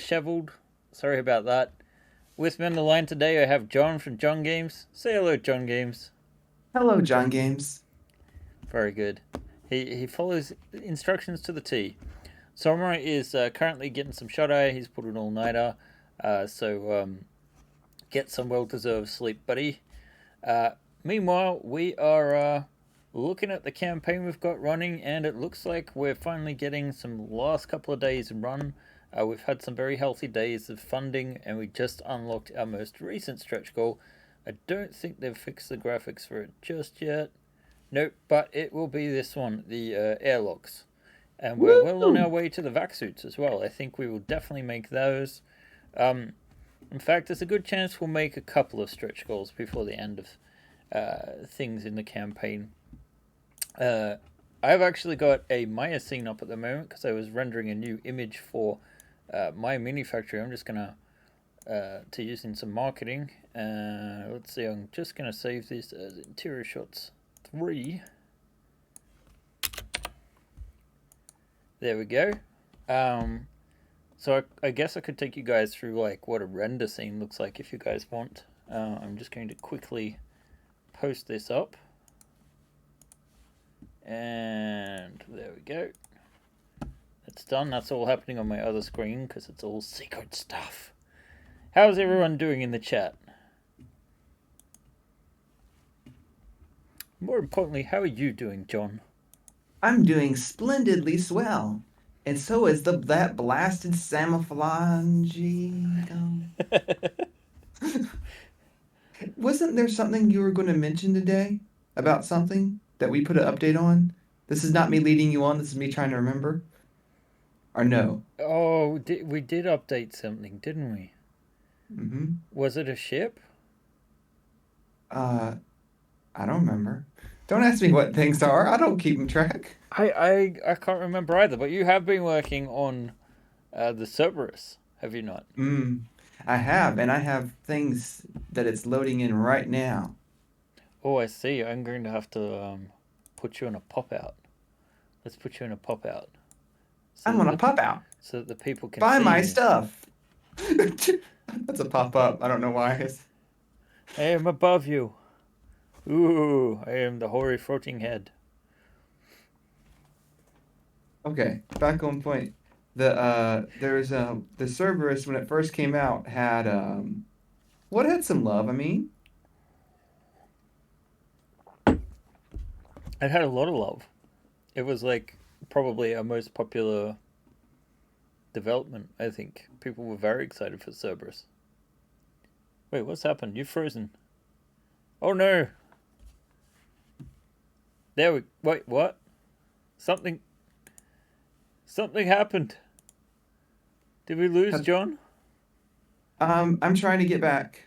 Disheveled. Sorry about that. With me on the line today, I have John from John Games. Say hello, John Games. Hello, John Games. Very good. He follows instructions to the T. Samurai is currently getting some shut eye. He's put an all nighter, so get some well deserved sleep, buddy. Uh, Meanwhile, we are looking at the campaign we've got running, and it looks like we're finally getting some last couple of days run. We've had some very healthy days of funding, and we just unlocked our most recent stretch goal. I don't think they've fixed the graphics for it just yet. Nope, but it will be this one, the airlocks. And we're well on our Woo! way to the vac suits as well. I think we will definitely make those. Um, in fact, there's a good chance we'll make a couple of stretch goals before the end of things in the campaign. Uh, I've actually got a Maya scene up at the moment because I was rendering a new image for my mini factory. I'm just gonna to use in some marketing. Let's see. I'm just gonna save this as interior shots 3. There we go. Um, so I guess I could take you guys through like what a render scene looks like if you guys want. I'm just going to quickly post this up. And there we go. It's done. That's all happening on my other screen because it's all secret stuff. How's everyone doing in the chat? More importantly, how are you doing, John? I'm doing splendidly swell. And so is that blasted Samophalange. Wasn't there something you were going to mention today about something that we put an update on? This is not me leading you on. This is me trying to remember. Or no? Oh, we did update something, didn't we? Mm-hmm. Was it a ship? Uh, I don't remember. Don't ask me what things are. I don't keep them track. I can't remember either. But you have been working on the Cerberus, have you not? Mm, I have, and I have things that it's loading in right now. Oh, I see. I'm going to have to put you in a pop out. Let's put you in a pop out so I'm that gonna pop out. the people can Buy see my you. stuff. That's a pop up. I don't know why. I am above you. Ooh, I am the hoary floating head. Okay, back on point. There's the Cerberus when it first came out had what had some love. I mean, It had a lot of love. It was like probably our most popular development. I think people were very excited for Cerberus. Wait, what's happened? You've frozen. Oh no! There we. Wait, what? Something. Something happened. Did we lose had, John? I'm trying to get back.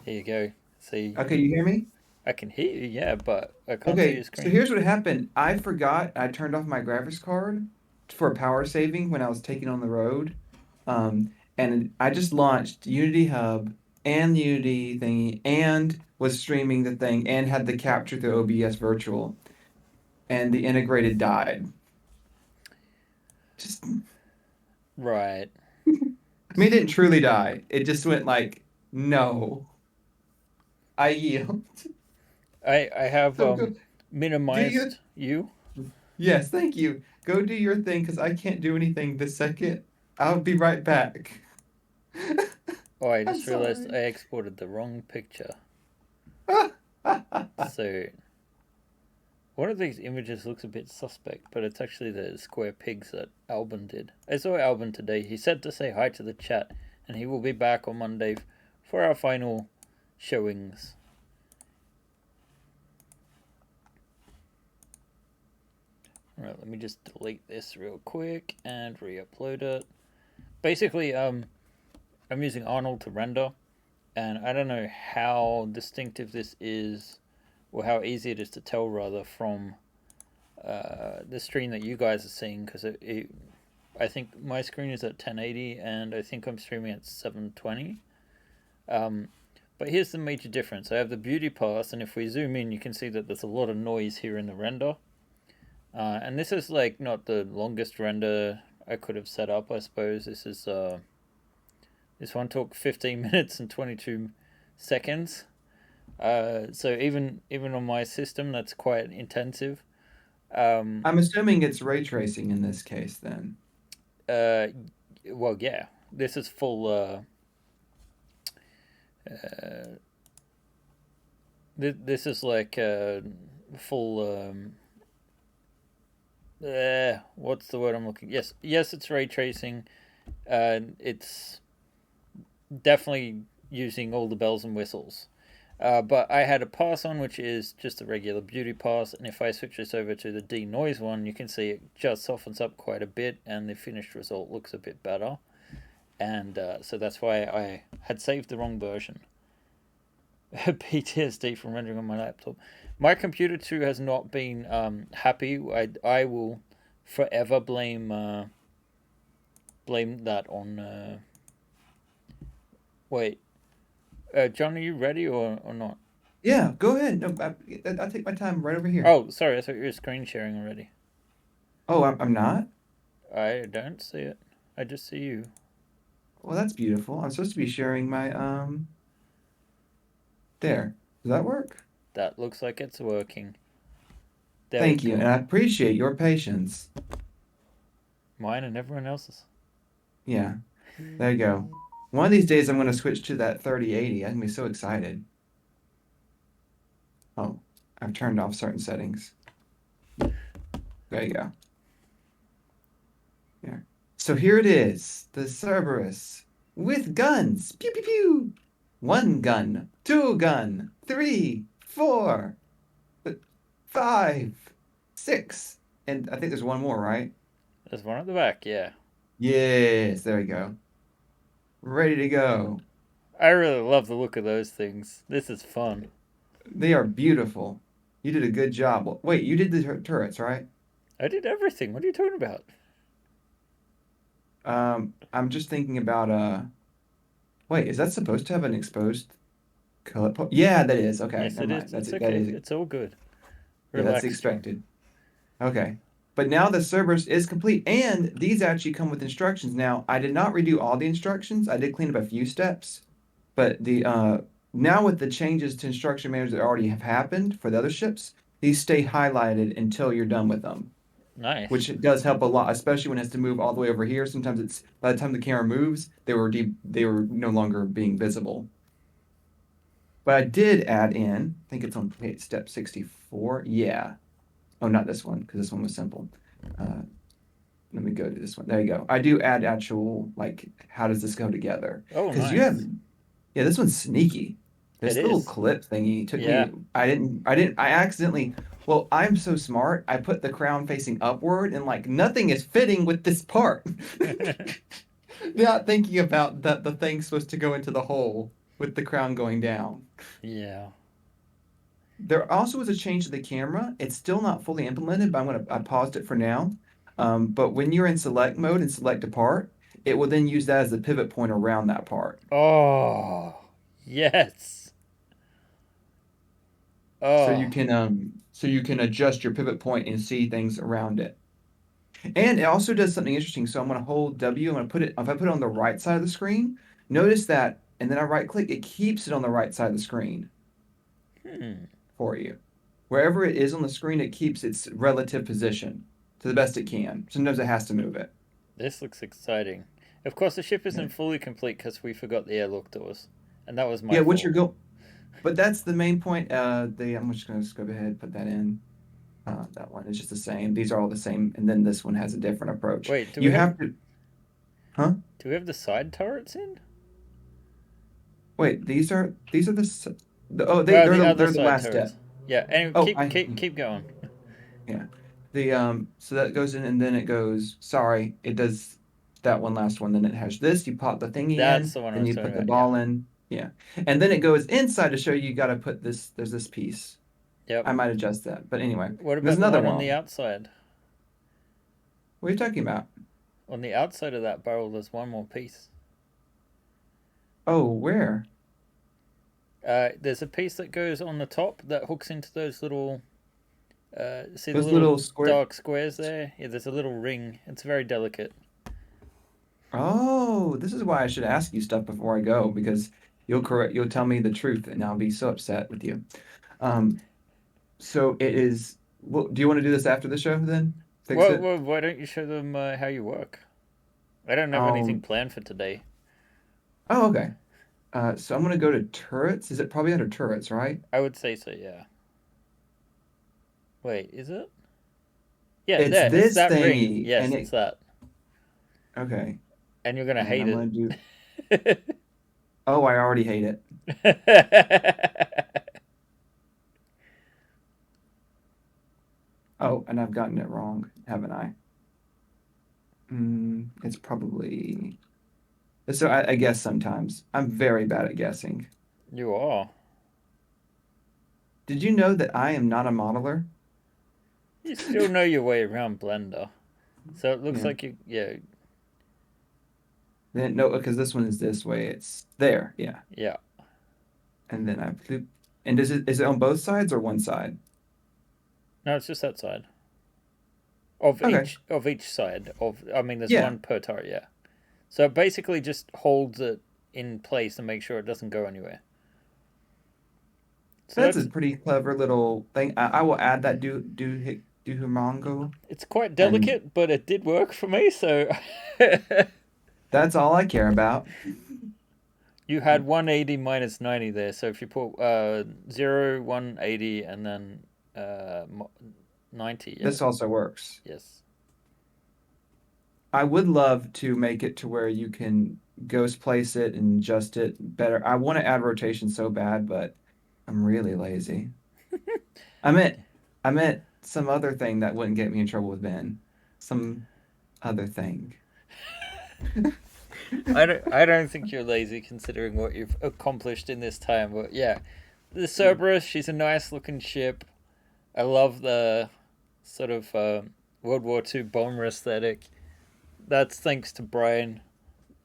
Here you go. See, Okay, you hear me? I can hear you, yeah, but I can't see your Okay, so screen. here's what happened. I forgot I turned off my graphics card for power saving when I was taking on the road. And I just launched Unity Hub and Unity thingy and was streaming the thing and had the capture through OBS Virtual and the integrated died. Just, Right. I mean, it didn't truly die. It just went like, no, I yield. I have So go do you? minimized you. Yes, thank you. Go do your thing because I can't do anything this second. I'll be right back. Oh, I I'm just realized sorry. I exported the wrong picture. So one of these images looks a bit suspect, but it's actually the square pigs that Albin did. I saw Albin today. He said to say hi to the chat, and he will be back on Monday for our final showings. Alright, let me just delete this real quick and re-upload it. Basically, I'm using Arnold to render, and I don't know how distinctive this is, or how easy it is to tell rather from the screen that you guys are seeing, because I think my screen is at 1080 and I think I'm streaming at 720. Um, but here's the major difference. I have the beauty pass, and if we zoom in, you can see that there's a lot of noise here in the render. And this is like not the longest render I could have set up. I suppose this one took 15 minutes and 22 seconds. So even on my system, that's quite intensive. Um, I'm assuming it's ray tracing in this case then. uh, well, yeah, this is full. Uh, this is like full. What's the word I'm looking? Yes, it's ray tracing. It's definitely using all the bells and whistles. But I had a pass on, which is just a regular beauty pass, and if I switch this over to the denoise one, you can see it just softens up quite a bit, and the finished result looks a bit better. And so that's why I had saved the wrong version. PTSD from rendering on my laptop. My computer too has not been happy. I will forever blame that on. Wait, John, are you ready or not? Yeah, go ahead. No, I'll take my time right over here. Oh, sorry, I thought you were screen sharing already. Oh, I'm not? I don't see it. I just see you. Well, that's beautiful. I'm supposed to be sharing my there. Does that work? That looks like it's working. There we Thank you, and go. I appreciate your patience. Mine and everyone else's. Yeah, there you go. One of these days I'm going to switch to that 3080. I'm going to be so excited. Oh, I've turned off certain settings. There you go. Yeah. So here it is, the Cerberus with guns. Pew pew pew. One gun, two gun, three, four, five, six, and I think there's one more, right? There's one at the back, yeah. Yes, there we go. Ready to go. I really love the look of those things. This is fun. They are beautiful. You did a good job. Wait, you did the turrets, right? I did everything. What are you talking about? I'm just thinking about wait, is that supposed to have an exposed color? Yeah, that is. Okay, Yes, never it mind. is. That's It's it. That okay. is It's all good. yeah, that's Relax, John. expected. Okay. But now the Cerberus is complete, and these actually come with instructions. Now, I did not redo all the instructions. I did clean up a few steps, but the now with the changes to instruction manuals that already have happened for the other ships, these stay highlighted until you're done with them, Nice. which does help a lot, especially when it has to move all the way over here. Sometimes it's by the time the camera moves, they were no longer being visible. But I did add in, I think it's on page step 64. Yeah. Oh, not this one, because this one was simple. Uh, Let me go to this one. There you go. I do add actual, like, how does this go together? Oh, Because you have, nice. yeah, this one's sneaky. It This little is. clip thingy took Yeah. me, I accidentally, well, I'm so smart. I put the crown facing upward and like nothing is fitting with this part. Not thinking about that the thing's supposed to go into the hole with the crown going down. Yeah. There also was a change to the camera. It's still not fully implemented, but I paused it for now. But when you're in select mode and select a part, it will then use that as the pivot point around that part. Oh, yes. Oh, So you can adjust your pivot point and see things around it. And it also does something interesting. So I'm going to hold W. I'm going to put it if I put it on the right side of the screen. Notice that, and then I right click. It keeps it on the right side of the screen hmm. for you. Wherever it is on the screen, it keeps its relative position to the best it can. Sometimes it has to move it. This looks exciting. Of course, the ship Yeah, isn't fully complete because we forgot the airlock doors, and that was my yeah. What fault. you're go, but that's the main point. I'm just going to go ahead and put that in. That one is just the same. These are all the same, and then this one has a different approach. Wait, You have to, huh? do we have the side turrets in? Wait, these are oh Well, the other they're the side last turrets. step. Yeah. Anyway, Oh, keep going. yeah. The so that goes in and then it goes, sorry, it does that one last one. Then it has this. You pop the thingy That's in, the one I then was you talking put the about. Yeah. ball in. Yeah. And then it goes inside to show you got to put this, there's this piece. Yep. I might adjust that. But anyway, What there's about the another one on the one. outside? What are you talking about? On the outside of that barrel, there's one more piece. Oh, where? There's a piece that goes on the top that hooks into those little See the Those little little square. dark squares there? Yeah, there's a little ring. It's very delicate. Oh, this is why I should ask you stuff before I go because you'll tell me the truth and I'll be so upset with you. Um, so it is. Well, do you want to do this after the show then? Fix Well, it. well why don't you show them how you work? I don't have anything Oh, planned for today. oh, okay. So I'm gonna go to turrets. Is it probably under turrets, right? I would say so, yeah. Wait, is it? Yeah, It's there. It's this that ring. thingy, Yes, and it's it. that. Okay, And you're gonna and hate I'm it. gonna do. Oh, I already hate it. Oh, and I've gotten it wrong, haven't I? It's probably. So I guess sometimes I'm very bad at guessing. You are. Did you know that I am not a modeler? You still know your way around Blender. So it looks Yeah. like you, yeah, Then no, because this one is this way. It's there. Yeah. yeah. And then I bloop. And is it on both sides or one side? No, it's just that side Okay. of each side of. I mean, there's Yeah. one per turret, yeah. So it basically just holds it in place and make sure it doesn't go anywhere. So That's a that's pretty clever little thing. I will add that do humongo. it's quite And delicate, but it did work for me. So that's all I care about. you had 180 minus 90 there. So if you put 0, 180, and then 90, yeah, This also works. yes. I would love to make it to where you can ghost place it and adjust it better. I want to add rotation so bad, but I'm really lazy. I meant I meant some other thing that wouldn't get me in trouble with Ben. Some other thing. I don't think you're lazy considering what you've accomplished in this time. But yeah, the Cerberus, she's a nice looking ship. I love the sort of World War II bomber aesthetic. That's thanks to Brian,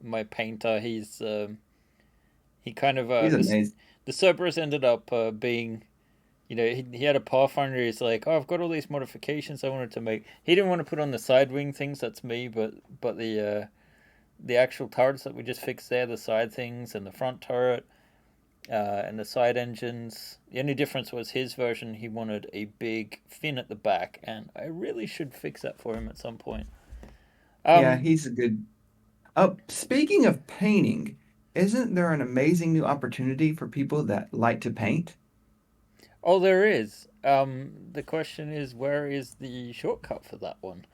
my painter. He kind of He's amazing. the Cerberus ended up being, he had a Pathfinder. He's like, oh, I've got all these modifications I wanted to make. He didn't want to put on the side wing things. That's me, but the actual turrets that we just fixed there, the side things and the front turret, and the side engines. The only difference was his version. He wanted a big fin at the back, and I really should fix that for him at some point. Yeah, Um, he's a good. Oh, speaking of painting, isn't there an amazing new opportunity for people that like to paint? oh, there is. The question is, where is the shortcut for that one?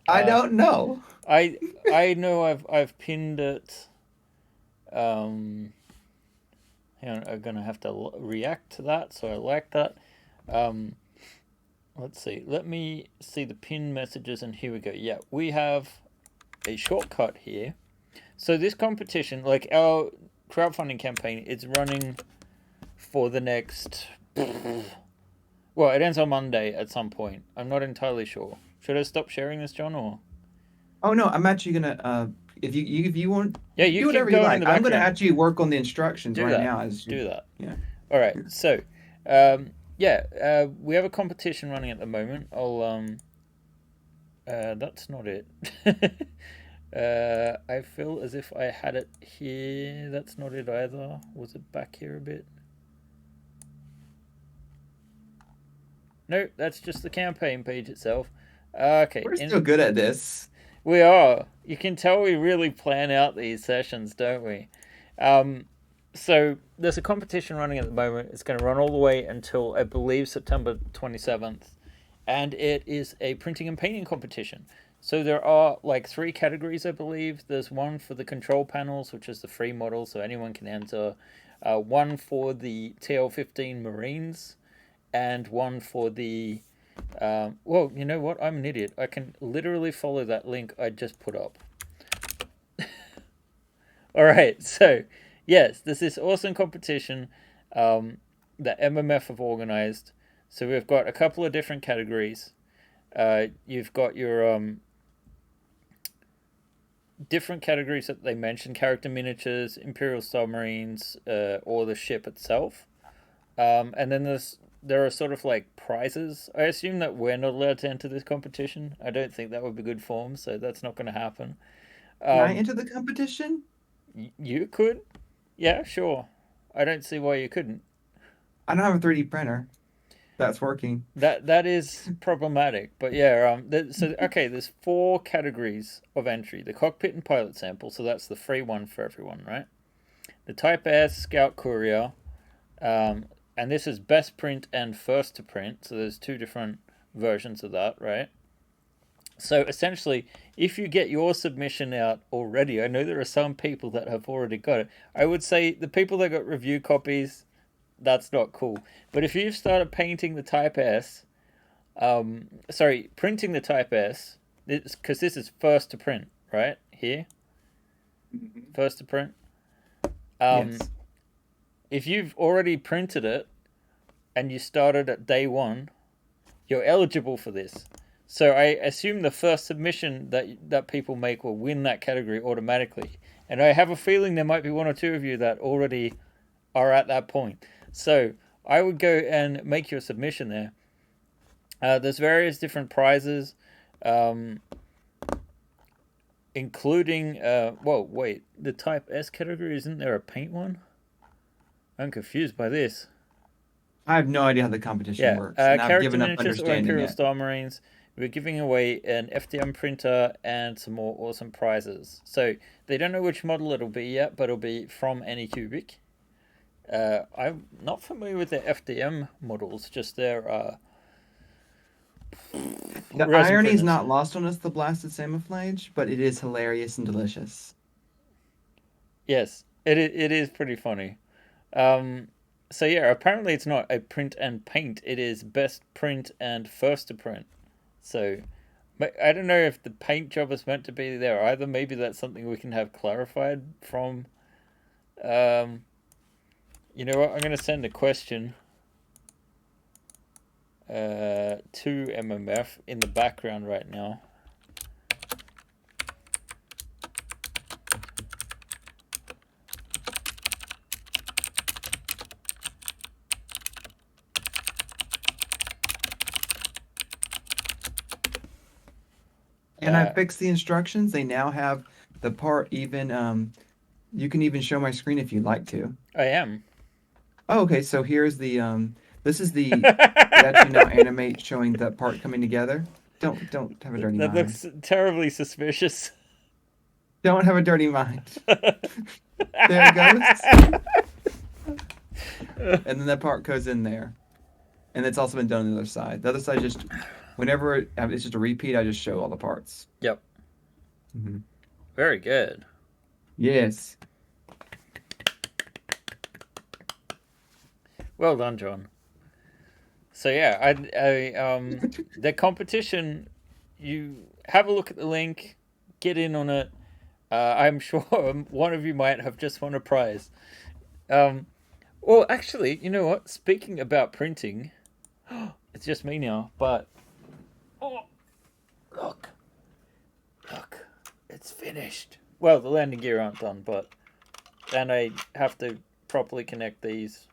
I Uh, don't know. I I know I've pinned it. Um, Hang on, I'm gonna have to react to that. So I like that. Um, let's see. Let me see the pin messages, and here we go. Yeah, we have a shortcut here. So this competition, like our crowdfunding campaign, it's running for the next. Well, it ends on Monday at some point. I'm not entirely sure. Should I stop sharing this, John, or Oh no, I'm actually gonna if you want yeah, you do keep whatever you going in like. the I'm gonna background. actually work on the instructions Do right that. now as you Do that. yeah. All right. Yeah. So, we have a competition running at the moment. I'll That's not it. I feel as if I had it here. That's not it either. Was it back here a bit? No, that's just the campaign page itself. Okay, We're still good at this. we are. You can tell we really plan out these sessions, don't we? Um, so there's a competition running at the moment. It's going to run all the way until I believe September 27th, and it is a printing and painting competition. So there are like three categories, I believe. There's one for the control panels, which is the free model, so anyone can enter. One for the TL-15 Marines, and one for the. Well, you know what? I'm an idiot. I can literally follow that link I just put up. All right, so yes, there's this awesome competition that MMF have organized. So we've got a couple of different categories. You've got your different categories that they mentioned: character miniatures, Imperial submarines, or the ship itself. And then there's there are sort of like prizes. I assume that we're not allowed to enter this competition. I don't think that would be good form, so that's not going to happen. Can I Um, enter the competition? you could, yeah, sure. I don't see why you couldn't. I don't have a 3D printer that's working. That is problematic, but yeah. So okay, there's four categories of entry: the cockpit and pilot sample. So that's the free one for everyone, right? The Type S Scout Courier, um, and this is best print and first to print. So there's two different versions of that, right? So essentially, if you get your submission out already, I know there are some people that have already got it. I would say the people that got review copies, that's not cool. But if you've started painting the Type S, printing the Type S, because this is first to print, right? Here, Mhm. first to print. Um, Yes. if you've already printed it and you started at day one, you're eligible for this. So I assume the first submission that people make will win that category automatically. And I have a feeling there might be one or two of you that already are at that point. So I would go and make your submission there. There's various different prizes, um, including. Whoa, wait. The Type S category, isn't there a paint one? I'm confused by this. I have no idea how the competition Yeah, works, and I've character given up miniatures or understanding Imperial it. Star Marines. We're giving away an FDM printer and some more awesome prizes. So they don't know which model it'll be yet, but it'll be from Anycubic. I'm not familiar with their FDM models, just their The resin irony is printers. not lost on us, the blasted camouflage, but it is hilarious and delicious. Yes, it is pretty funny. Um, so yeah, apparently it's not a print and paint. It is best print and first to print. So but I don't know if the paint job is meant to be there either. Maybe that's something we can have clarified from. Um, you know what? I'm going to send a question to MMF in the background right now. And I Uh, fixed the instructions. They now have the part even you can even show my screen if you'd like to. I am. Oh, okay, so here's the this is the it actually now animates showing that part coming together. Don't have a dirty That mind. looks terribly suspicious. Don't have a dirty mind. There it goes. And then that part goes in there. And it's also been done on the other side. The other side just whenever it's just a repeat, I just show all the parts. Yep. Hmm. Very good. Yes. Well done, John. So yeah, the competition. You have a look at the link, get in on it. I'm sure one of you might have just won a prize. Um, well, actually, you know what? Speaking about printing, it's just me now. But oh, look, look, it's finished. Well, the landing gear aren't done, but then I have to properly connect these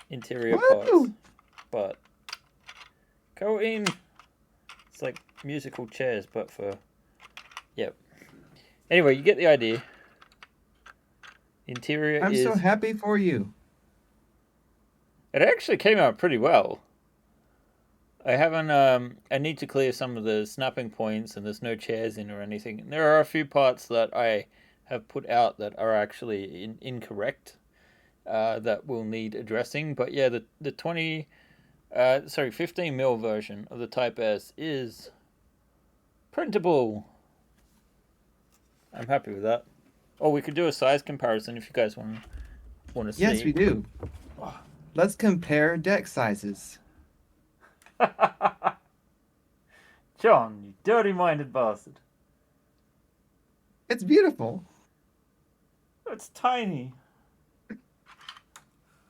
interior parts. Woo! But go in. It's like musical chairs, but for yep. Anyway, you get the idea. Interior I'm so is. happy for you. It actually came out pretty well. I haven't. I need to clear some of the snapping points, and there's no chairs in or anything. And there are a few parts that I have put out that are actually incorrect. That will need addressing. But yeah, the 15 mil version of the Type S is printable. I'm happy with that. Oh, we could do a size comparison if you guys want to Yes, see. we do. Let's compare deck sizes. John, you dirty-minded bastard. It's beautiful. It's tiny.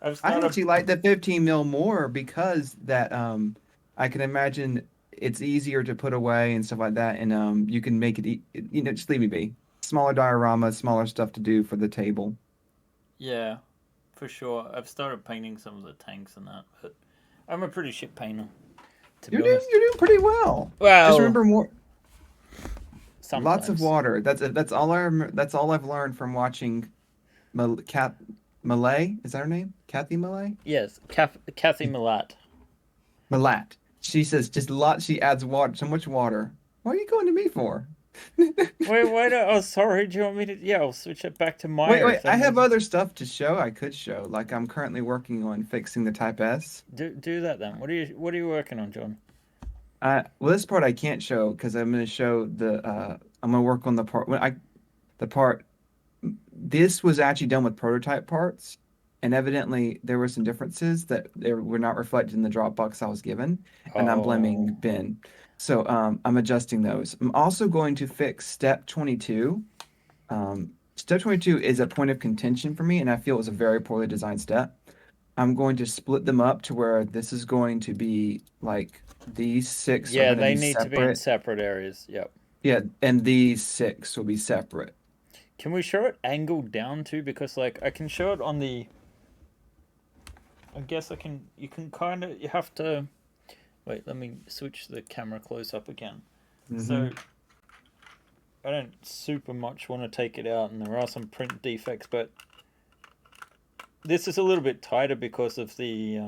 I've I started. actually like the 15 mil more because that I can imagine it's easier to put away and stuff like that, and you can make it just leave me be. Smaller dioramas, smaller stuff to do for the table. Yeah, for sure. I've started painting some of the tanks and that, but I'm a pretty shit painter, to be You're doing honest. you're doing pretty well. Just Well, remember more lots of sometimes. water. That's all I've learned from watching Cat Malay. Is that her name? Kathy Malay? Yes, Kathy Milat. Malat. She says just a lot. She adds water, so much water. What are you going to me for? Wait, oh, sorry, do you want me to? Yeah, I'll switch it back to Maya Wait. if I that have makes. other stuff to show. I could show. Like I'm currently working on fixing the Type S. Do that then. What are you working on, John? Well, this part I can't show because I'm going to show I'm going to work on the part the part. This was actually done with prototype parts, and evidently there were some differences that they were not reflected in the Dropbox I was given, and I'm blaming Oh, Ben. So I'm adjusting those. I'm also going to fix step 22. Step 22 is a point of contention for me, and I feel it was a very poorly designed step. I'm going to split them up to where this is going to be like these six are yeah, going to they be need to be in separate. separate areas. Yep. Yeah, and these six will be separate. Can we show it angled down too? Because like I can show it on the. I guess I can. You can kind of. You have to. Wait, let me switch the camera close up again. So Hmm. I don't super much want to take it out, and there are some print defects, but this is a little bit tighter because of the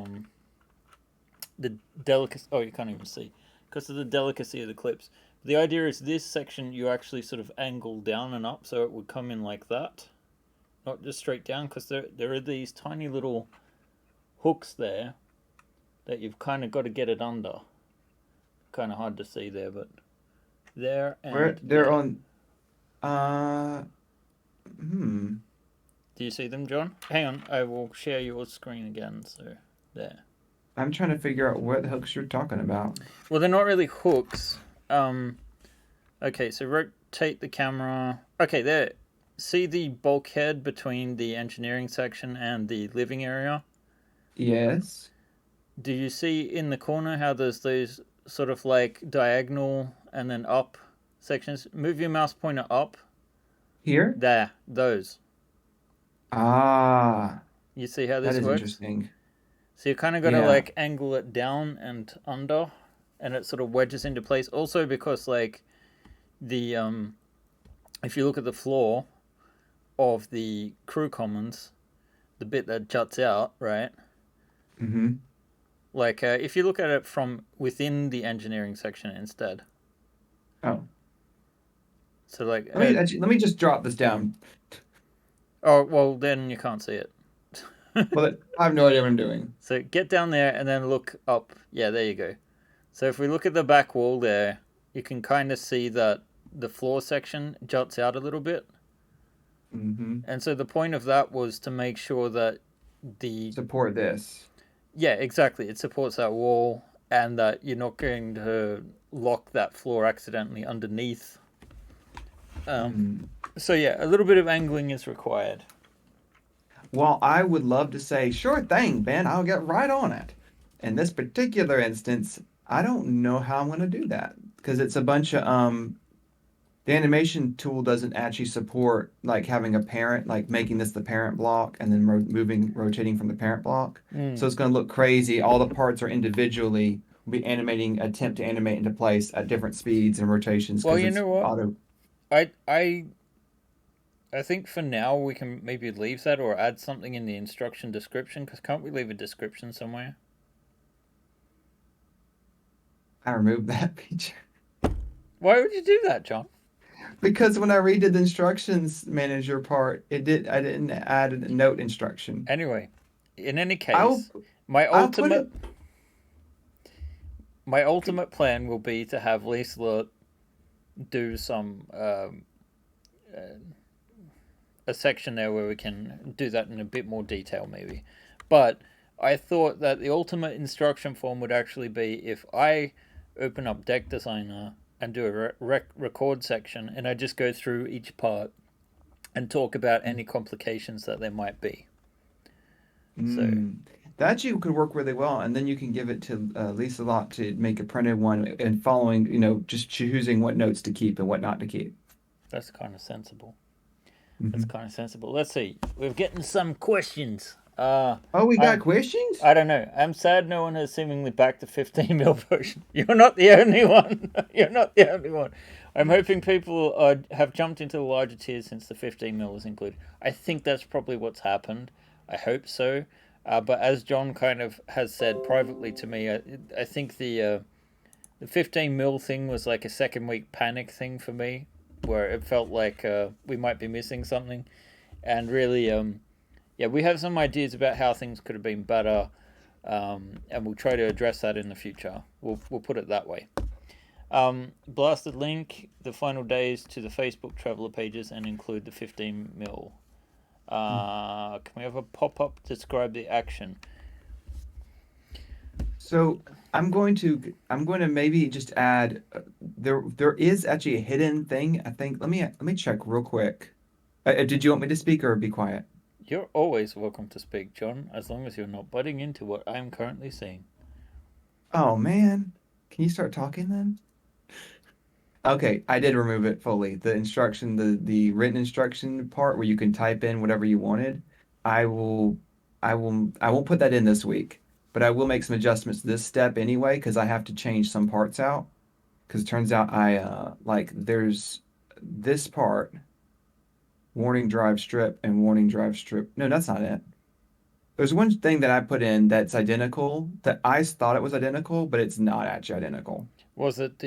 delicacy. Oh, you can't even see because of the delicacy of the clips. The idea is this section you actually sort of angle down and up, so it would come in like that, not just straight down, because there are these tiny little hooks there that you've kind of got to get it under. Kind of hard to see there, but there Where and they're there. on uh hmm. Do you see them, John? Hang on, I will share your screen again. So there. I'm trying to figure out what hooks you're talking about. Well, they're not really hooks. Um, okay, so rotate the camera. Okay, there. See the bulkhead between the engineering section and the living area? Yes. Do you see in the corner how there's those sort of like diagonal and then up sections? Move your mouse pointer up. Here? There, those. Ah, You see how that this is works? interesting. So you kind of got to Yeah. like angle it down and under, and it sort of wedges into place. Also because like the if you look at the floor of the crew commons, the bit that juts out, right? Mm-hmm. Like if you look at it from within the engineering section instead. Oh, So like let me just drop this down. oh well, then you can't see it. I have no idea what I'm doing. So get down there and then look up. Yeah, there you go. So if we look at the back wall there, you can kind of see that the floor section juts out a little bit. Mm-hmm. And so the point of that was to make sure that the Support this. yeah, exactly, it supports that wall and that you're not going to lock that floor accidentally underneath. Um, Mm. so yeah, a little bit of angling is required. Well, I would love to say, sure thing, Ben, I'll get right on it. In this particular instance, I don't know how I'm going to do that because it's a bunch of the animation tool doesn't actually support like having a parent, like making this the parent block and then rotating from the parent block. So Mm. it's going to look crazy. All the parts are individually will be animating, attempt to animate into place at different speeds and rotations Well, because you it's know what? auto. I I I think for now we can maybe leave that or add something in the instruction description because can't we leave a description somewhere? I removed that feature Why would you do that, John? because when I redid the instructions manager part, I didn't add a note instruction. Anyway, in any I'll case, my I'll put ultimate it. my ultimate plan will be to have Lisa do some a section there where we can do that in a bit more detail, maybe. But I thought that the ultimate instruction form would actually be if I open up Deck Designer and do a record section, and I just go through each part and talk about any complications that there might be. So Mm. That you could work really well, and then you can give it to Lisa Lot to make a printed one and following, just choosing what notes to keep and what not to keep. that's kind of sensible. That's Hmm. kind of sensible. Let's see. We're getting some questions. Uh, Oh, we got I'm questions? I don't know. I'm sad no one has seemingly backed the 15 mil version. You're not the only one. You're not the only one. I'm hoping people have jumped into the larger tiers since the 15 mil was included. I think that's probably what's happened. I hope so. But as John kind of has said privately to me, I think the 15 mil thing was like a second week panic thing for me, where it felt like we might be missing something. And really, yeah, we have some ideas about how things could have been better, and we'll try to address that in the future. We'll put it that way. Blasted link the final days to the Facebook traveler pages and include the 15 mil. Can we have a pop up describe the action? So I'm going to maybe just add there is actually a hidden thing. I think let me check real quick. Did you want me to speak or be quiet? You're always welcome to speak, John, as long as you're not butting into what I'm currently saying. Oh man, can you start talking then? Okay, I did remove it fully. The instruction, the written instruction part where you can type in whatever you wanted, I will I won't put that in this week, but I will make some adjustments to this step anyway because I have to change some parts out because it turns out I like there's this part, warning drive strip and warning drive strip. No, that's not it. There's one thing that I put in that's identical that I thought it was identical, but it's not actually identical. Was it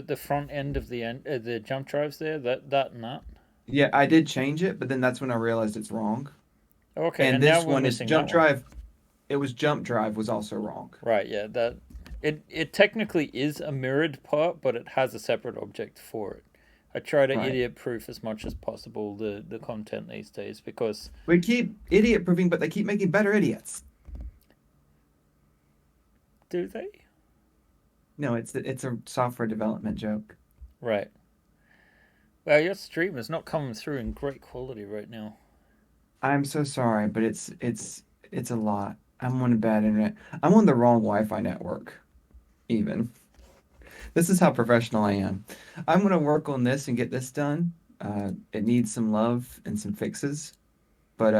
the front end of the jump drives there? That and that. Yeah, I did change it, but then that's when I realized it's wrong. Okay, And and now this we're one is missing that jump one. drive. It was jump drive was also wrong. Right, yeah, that it technically is a mirrored part, but it has a separate object for it. I try to Right. idiot proof as much as possible the content these days because We keep idiot proving, but they keep making better idiots. do they? No, it's a software development joke. Right. Well, your stream is not coming through in great quality right now. I'm so sorry, but it's a lot. I'm on a bad internet. I'm on the wrong Wi-Fi network, even. This is how professional I am. I'm gonna work on this and get this done. It needs some love and some fixes. But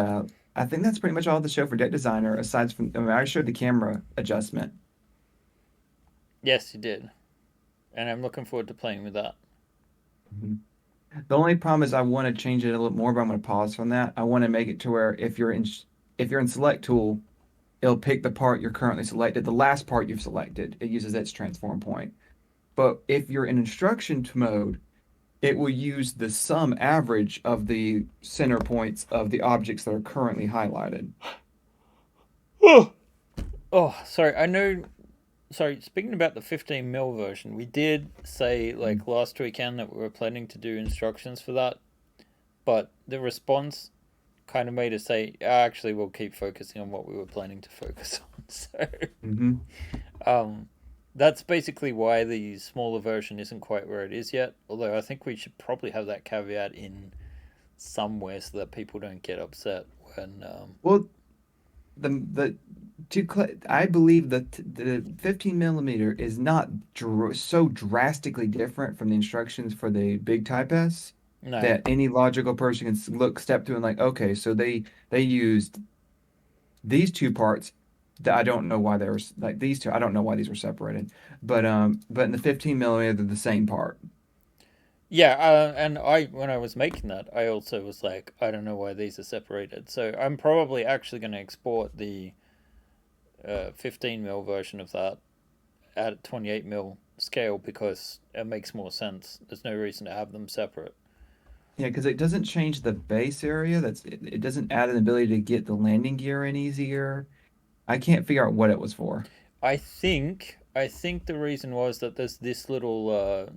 I think that's pretty much all the show for Deck Designer, aside from, I mean, I showed the camera adjustment. Yes, you did, and I'm looking forward to playing with that. Mhm. The only problem is I want to change it a little more, but I'm going to pause from that. I want to make it to where if you're in Select Tool, it'll pick the part you're currently selected, the last part you've selected. It uses its transform point. But if you're in instruction mode, it will use the sum average of the center points of the objects that are currently highlighted. Oh, oh, sorry. I know. Sorry. Speaking about the 15 mil version, we did say Mm. like last weekend that we were planning to do instructions for that, but the response kind of made us say, actually, we'll keep focusing on what we were planning to focus on. So, Hmm. um, that's basically why the smaller version isn't quite where it is yet. Although I think we should probably have that caveat in somewhere so that people don't get upset when. Well, the I believe that the 15 millimeter is not so drastically different from the instructions for the big Type S No. that any logical person can step through and like, okay, so they used these two parts that I don't know why they were like these two. I don't know why these were separated, but in the 15 millimeter, they're the same part. Yeah, and when I was making that, I also was like, I don't know why these are separated. So I'm probably actually going to export the 15 mil version of that at 28 mil scale because it makes more sense. There's no reason to have them separate. Yeah, because it doesn't change the base area. It doesn't add an ability to get the landing gear in easier. I can't figure out what it was for. I think the reason was that there's this little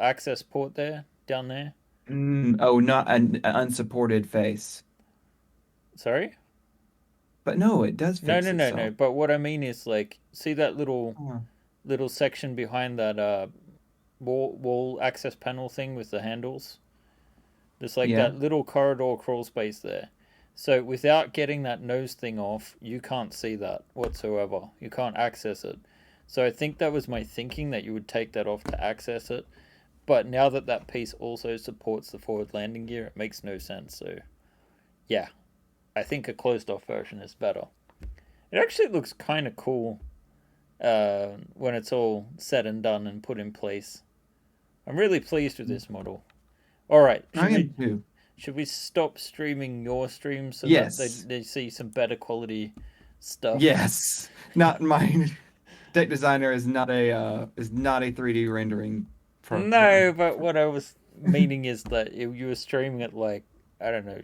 access port there down there. Oh, not an unsupported face. Sorry? But no, it does No, fix no, no, no. itself. But what I mean is like, see that Oh, little section behind that wall access panel thing with the handles. There's like yeah. that little corridor crawl space there. So without getting that nose thing off, you can't see that whatsoever. You can't access it. So I think that was my thinking that you would take that off to access it. But now that that piece also supports the forward landing gear, it makes no sense. So yeah. I think a closed off version is better. It actually looks kind of cool when it's all said and done and put in place. I'm really pleased with this model. All right, I am too. should we stop streaming your streams so that Yes. they see some better quality stuff? Yes. Not my deck designer is not a 3D rendering program. No, but what I was meaning is that you were streaming it like, I don't know,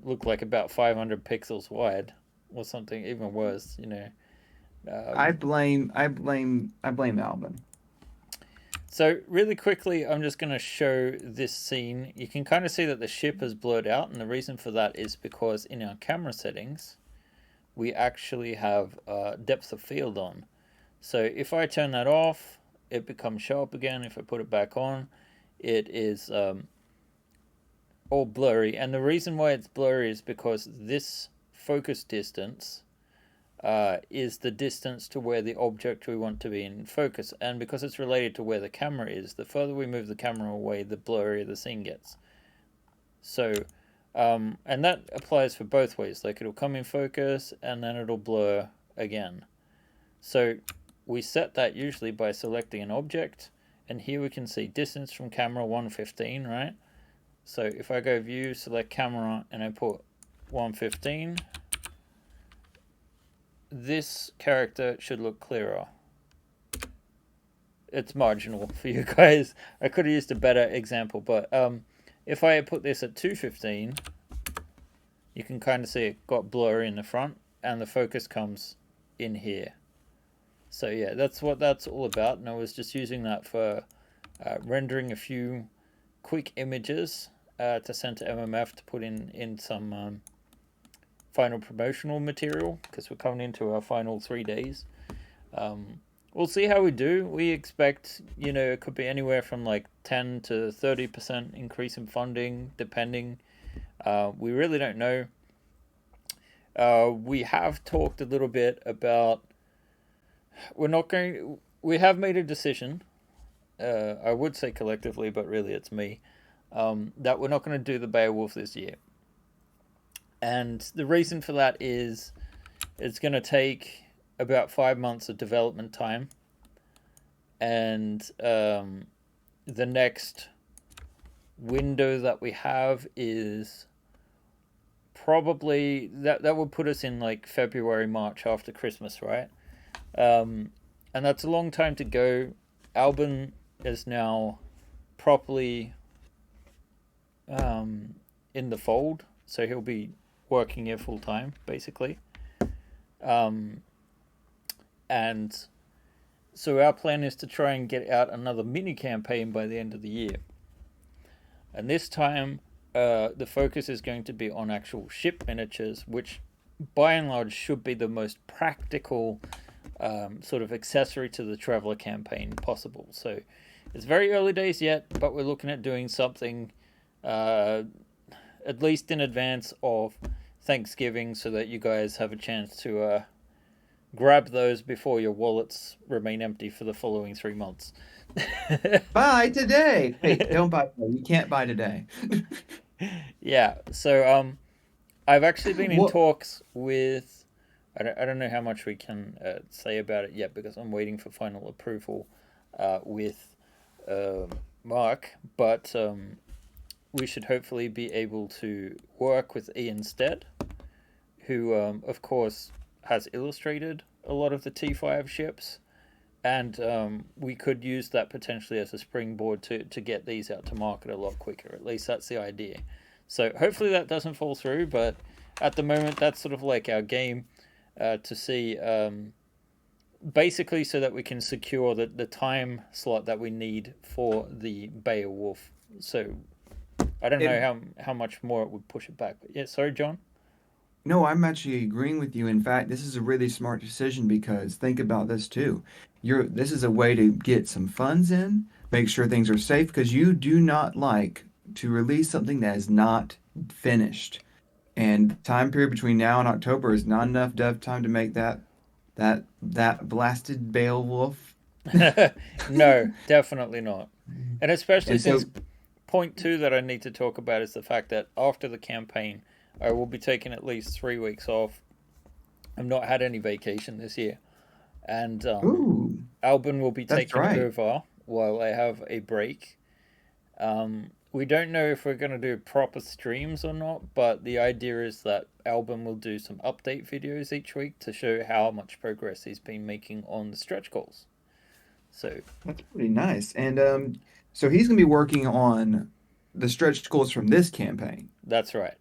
looked like about 500 pixels wide or something even worse, you know. Um, I blame Alvin. so really quickly, I'm just going to show this scene. You can kind of see that the ship has blurred out, and the reason for that is because in our camera settings, we actually have depth of field on. So if I turn that off, it becomes sharp again. If I put it back on, it is all blurry. And the reason why it's blurry is because this focus distance is the distance to where the object we want to be in focus. And because it's related to where the camera is, the further we move the camera away, the blurrier the scene gets. So, and that applies for both ways. Like it'll come in focus and then it'll blur again. So we set that usually by selecting an object. And here we can see distance from camera 115, right? So if I go view, select camera, and I put 115, this character should look clearer. It's marginal for you guys. I could have used a better example, but if I put this at 215, you can kind of see it got blurry in the front, and the focus comes in here. So yeah, that's what that's all about, and I was just using that for rendering a few quick images to send to MMF to put in some final promotional material because we're coming into our final 3 days. We'll see how we do. We expect, it could be anywhere from like 10 to 30% increase in funding, depending. We really don't know. We have talked a little bit about. We're not going. We have made a decision. I would say collectively, but really it's me. That we're not going to do the Beowulf this year. And the reason for that is it's going to take about 5 months of development time. And the next window that we have is probably that would put us in like February, March after Christmas, right? And that's a long time to go. Albin is now properly in the fold, so he'll be working here full time, basically. And so our plan is to try and get out another mini campaign by the end of the year. And this time, the focus is going to be on actual ship miniatures, which by and large should be the most practical sort of accessory to the Traveller campaign possible. So it's very early days yet, but we're looking at doing something at least in advance of Thanksgiving so that you guys have a chance to grab those before your wallets remain empty for the following 3 months. Buy today. Wait, don't buy today. You can't buy today. Yeah, so I've actually been in What? talks with. I don't know how much we can say about it yet because I'm waiting for final approval with Mark, but we should hopefully be able to work with Ian Stead, who, of course, has illustrated a lot of the T5 ships, and we could use that potentially as a springboard to get these out to market a lot quicker. At least that's the idea. So hopefully that doesn't fall through, but at the moment that's sort of like our game to see, basically so that we can secure the time slot that we need for the Beowulf. So I don't It, know how much more it would push it back. But yeah, sorry, John. no, I'm actually agreeing with you. In fact, this is a really smart decision because think about this too. This is a way to get some funds in, make sure things are safe because you do not like to release something that is not finished. And the time period between now and October is not enough dev time to make that blasted Beowulf. No, definitely not. And especially And since so, point two that I need to talk about is the fact that after the campaign, I will be taking at least 3 weeks off. I've not had any vacation this year, and Ooh, Albin will be that's taking right. over while I have a break. We don't know if we're going to do proper streams or not, but the idea is that Albin will do some update videos each week to show how much progress he's been making on the stretch goals. So That's pretty nice. And so he's gonna be working on the stretch goals from this campaign. that's right.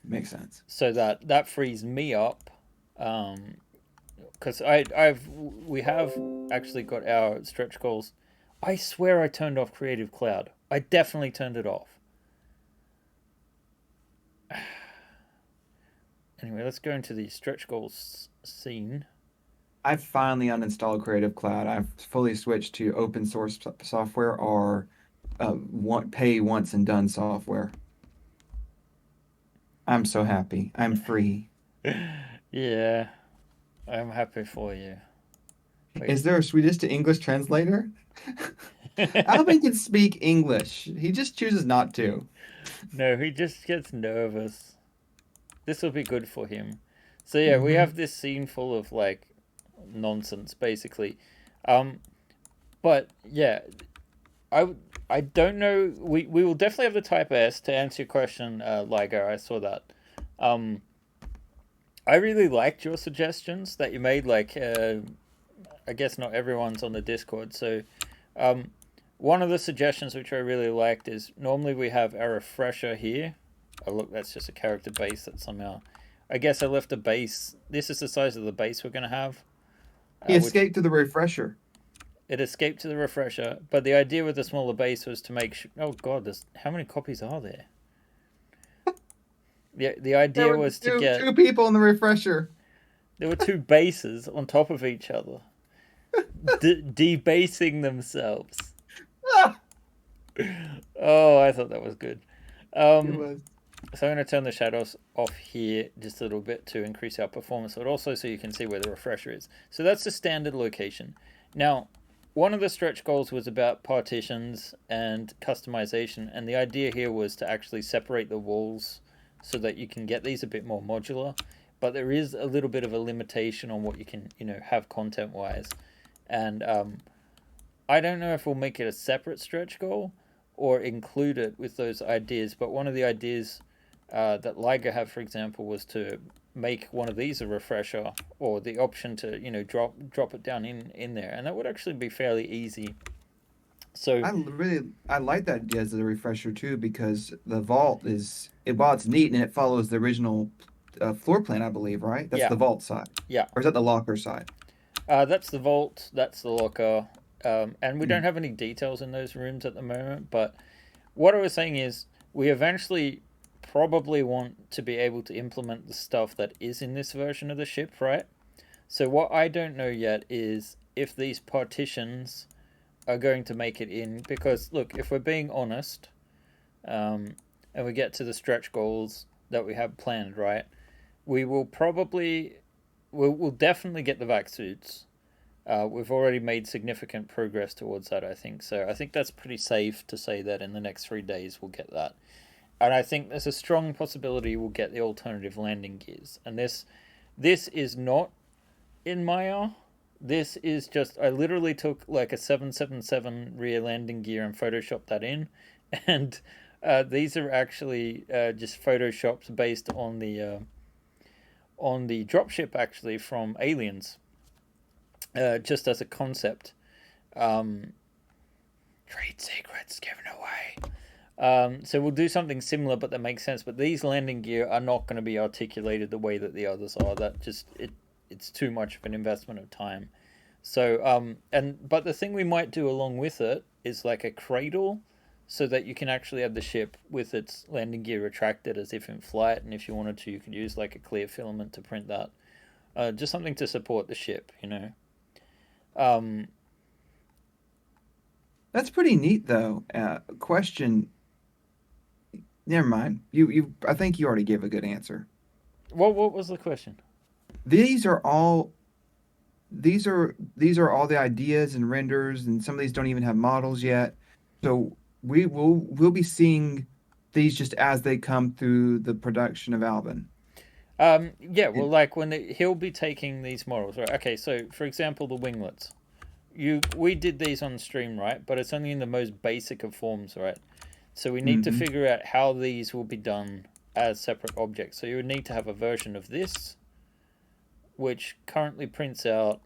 Makes sense. So that frees me up, because I've we have actually got our stretch goals. I swear I turned off Creative Cloud. I definitely turned it off. Anyway, let's go into the stretch goals scene. I finally uninstalled Creative Cloud. I've fully switched to open source software or pay once and done software. I'm so happy. I'm free. Yeah, I'm happy for you. Wait. Is there a Swedish to English translator? Alvin can speak English. He just chooses not to. No, he just gets nervous. This will be good for him. So yeah, we Hmm. have this scene full of like nonsense basically. Um but yeah, I I don't know. We will definitely have the Type S to answer your question, Ligo. I saw that. Um, I really liked your suggestions that you made. Like, I guess not everyone's on the Discord, so um, one of the suggestions which I really liked is normally we have a refresher here. Oh look, that's just a character base that somehow. I guess I left a base. This is the size of the base we're gonna have, He which escaped to the refresher. it escaped to the refresher. But the idea with the smaller base was to make sure. Oh god, there's how many copies are there? The There idea were was to two get two people in the refresher. there were two bases on top of each other, debasing themselves. Ah, Oh, I thought that was good. it Um, was. so I'm going to turn the shadows off here just a little bit to increase our performance, but also so you can see where the refresher is. So that's the standard location. Now, one of the stretch goals was about partitions and customization, and the idea here was to actually separate the walls so that you can get these a bit more modular. But there is a little bit of a limitation on what you can, have content wise. And I don't know if we'll make it a separate stretch goal or include it with those ideas. But one of the ideas that Liga had, for example, was to make one of these a refresher, or the option to drop it down in there, and that would actually be fairly easy. So I like that idea as a refresher too because the vault while it's neat and it follows the original floor plan, I believe, right? That's yeah, the vault side, yeah, or is that the locker side? that's the vault, that's the locker, and we don't Mm. have any details in those rooms at the moment. But what I was saying is, we eventually probably want to be able to implement the stuff that is in this version of the ship, right? So what I don't know yet is if these partitions are going to make it in, because look, if we're being honest, um, and we get to the stretch goals that we have planned, right? We will probably, we'll definitely get the vac suits. We've already made significant progress towards that, I think. So I think that's pretty safe to say that in the next 3 days we'll get that. And I think there's a strong possibility we'll get the alternative landing gears. And this is not in Maya. This is just I literally took like a 777 rear landing gear and photoshopped that in, and these are actually just photoshops based on the dropship actually from Aliens, just as a concept. Um, Trade secrets given away. So we'll do something similar, but that makes sense. But these landing gear are not going to be articulated the way that the others are. That just it's too much of an investment of time. So but the thing we might do along with it is like a cradle, so that you can actually have the ship with its landing gear retracted as if in flight, and if you wanted to, you could use like a clear filament to print that. Just something to support the ship. Um, That's pretty neat, though. Question. Never mind. I think you already gave a good answer. what was the question? These are all these are all the ideas and renders, and some of these don't even have models yet. So we'll be seeing these just as they come through the production of Alvin? Yeah, well, It, like he'll be taking these models, right? Okay, so for example, the winglets. We did these on stream, right? But it's only in the most basic of forms, right? So we need to hmm figure out how these will be done as separate objects. So you would need to have a version of this, which currently prints out,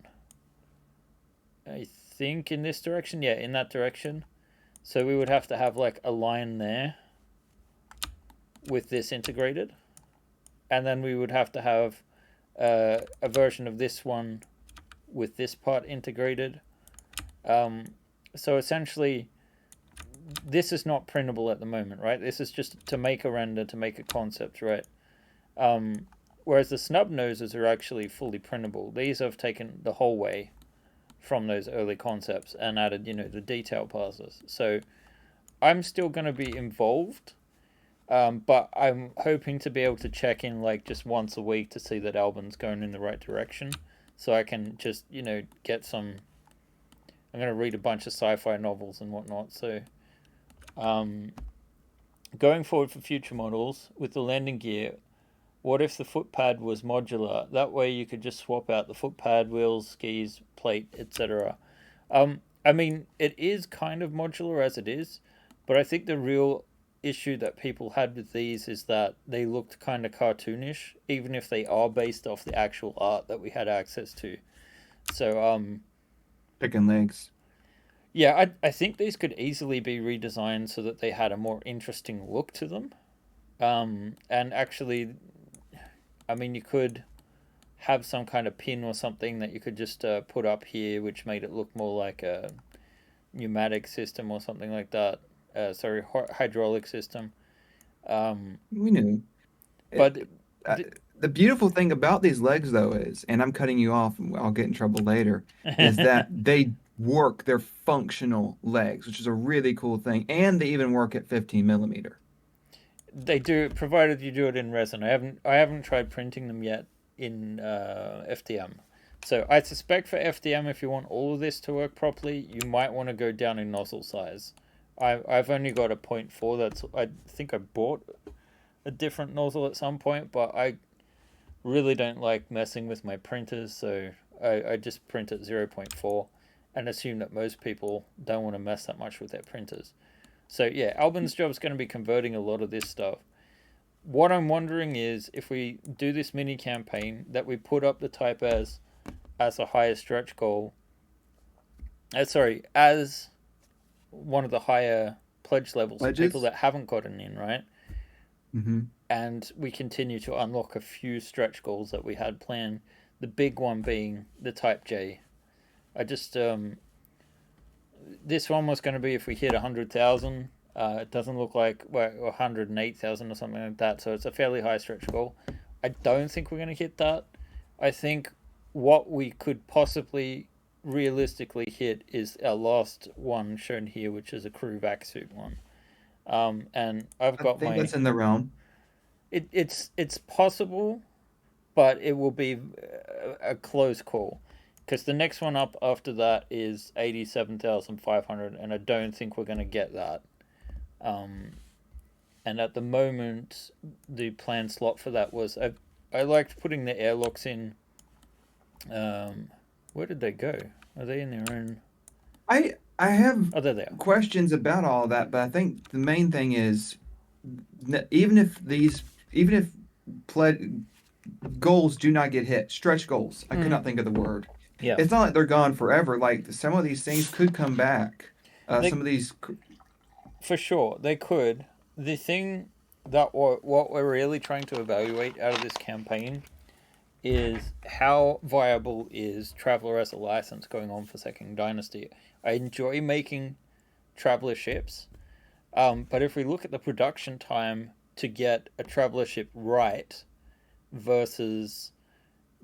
I think, in this direction. Yeah, in that direction. So we would have to have like a line there with this integrated, and then we would have to have a version of this one with this part integrated. Um, so essentially, this is not printable at the moment, right? This is just to make a render, to make a concept, right? Um, Whereas the snub noses are actually fully printable. These have taken the whole way from those early concepts and added, the detail passes. So I'm still going to be involved, but I'm hoping to be able to check in like just once a week to see that Albin's going in the right direction. So I can just, get some. I'm going to read a bunch of sci fi novels and whatnot. So um, going forward for future models with the landing gear, what if the footpad was modular? That way you could just swap out the footpad, wheels, skis, plate, etc. I mean, it is kind of modular as it is, but I think the real issue that people had with these is that they looked kind of cartoonish, even if they are based off the actual art that we had access to. So, Chicken legs. yeah, I think these could easily be redesigned so that they had a more interesting look to them. And actually, I mean, you could have some kind of pin or something that you could just put up here, which made it look more like a pneumatic system or something like that. Sorry, hydraulic system. Um, We knew. It, but uh, th- the beautiful thing about these legs, though, is, and I'm cutting you off, and I'll get in trouble later, is that they work. They're functional legs, which is a really cool thing, and they even work at 15 millimeter. they do, provided you do it in resin. I haven't tried printing them yet in FDM. So I suspect for FDM, if you want all of this to work properly, you might want to go down in nozzle size. I've only got a point 0.4. I think I bought a different nozzle at some point, but I really don't like messing with my printers, so I just print at 0.4 and assume that most people don't want to mess that much with their printers. So yeah, Albin's job is going to be converting a lot of this stuff. What I'm wondering is if we do this mini campaign that we put up the type as a higher stretch goal. As one of the higher pledge levels for people Wedges? that haven't gotten in, right? hmm And we continue to unlock a few stretch goals that we had planned. The big one being the Type J. I just This one was going to be if we hit 100,000. It doesn't look like 108,000 or something like that. So it's a fairly high stretch goal. I don't think we're going to hit that. I think what we could possibly realistically hit is our last one shown here, which is a crew vac suit one. And I've I got think my that's in the realm. it's possible, but it will be a close call because the next one up after that is 87,500, and I don't think we're going to get that. Um, and at the moment, the planned slot for that was I liked putting the airlocks in. Where did they go? Are they in their own? I have Oh, there they are. questions about all of that, but I think the main thing is even if even if pled goals do not get hit, stretch goals, I could Mm-hmm. not think of the word. Yeah, It's not like they're gone forever. Like some of these things could come back. they Some of these, for sure they could. The thing that what we're really trying to evaluate out of this campaign is how viable is Traveller as a license going on for Second Dynasty. I enjoy making Traveller ships, but if we look at the production time to get a Traveller ship right versus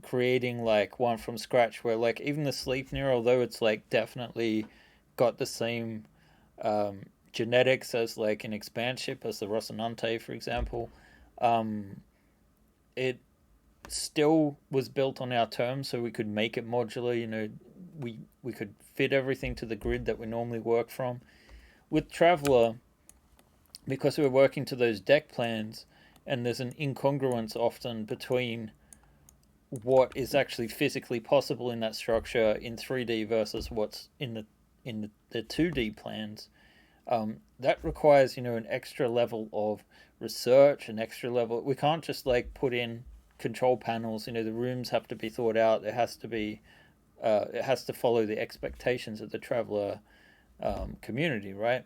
creating like one from scratch, where like even the Sleipnir, although it's like definitely got the same um, genetics as like an expand ship as the Rocinante, for example, um, it still was built on our terms, so we could make it modular. We could fit everything to the grid that we normally work from. With Traveller, because we're working to those deck plans, and there's an incongruence often between what is actually physically possible in that structure in 3D versus what's in the 2D plans. That requires an extra level of research, an extra level. We can't just like put in control panels. The rooms have to be thought out. It has to follow the expectations of the traveler community, right?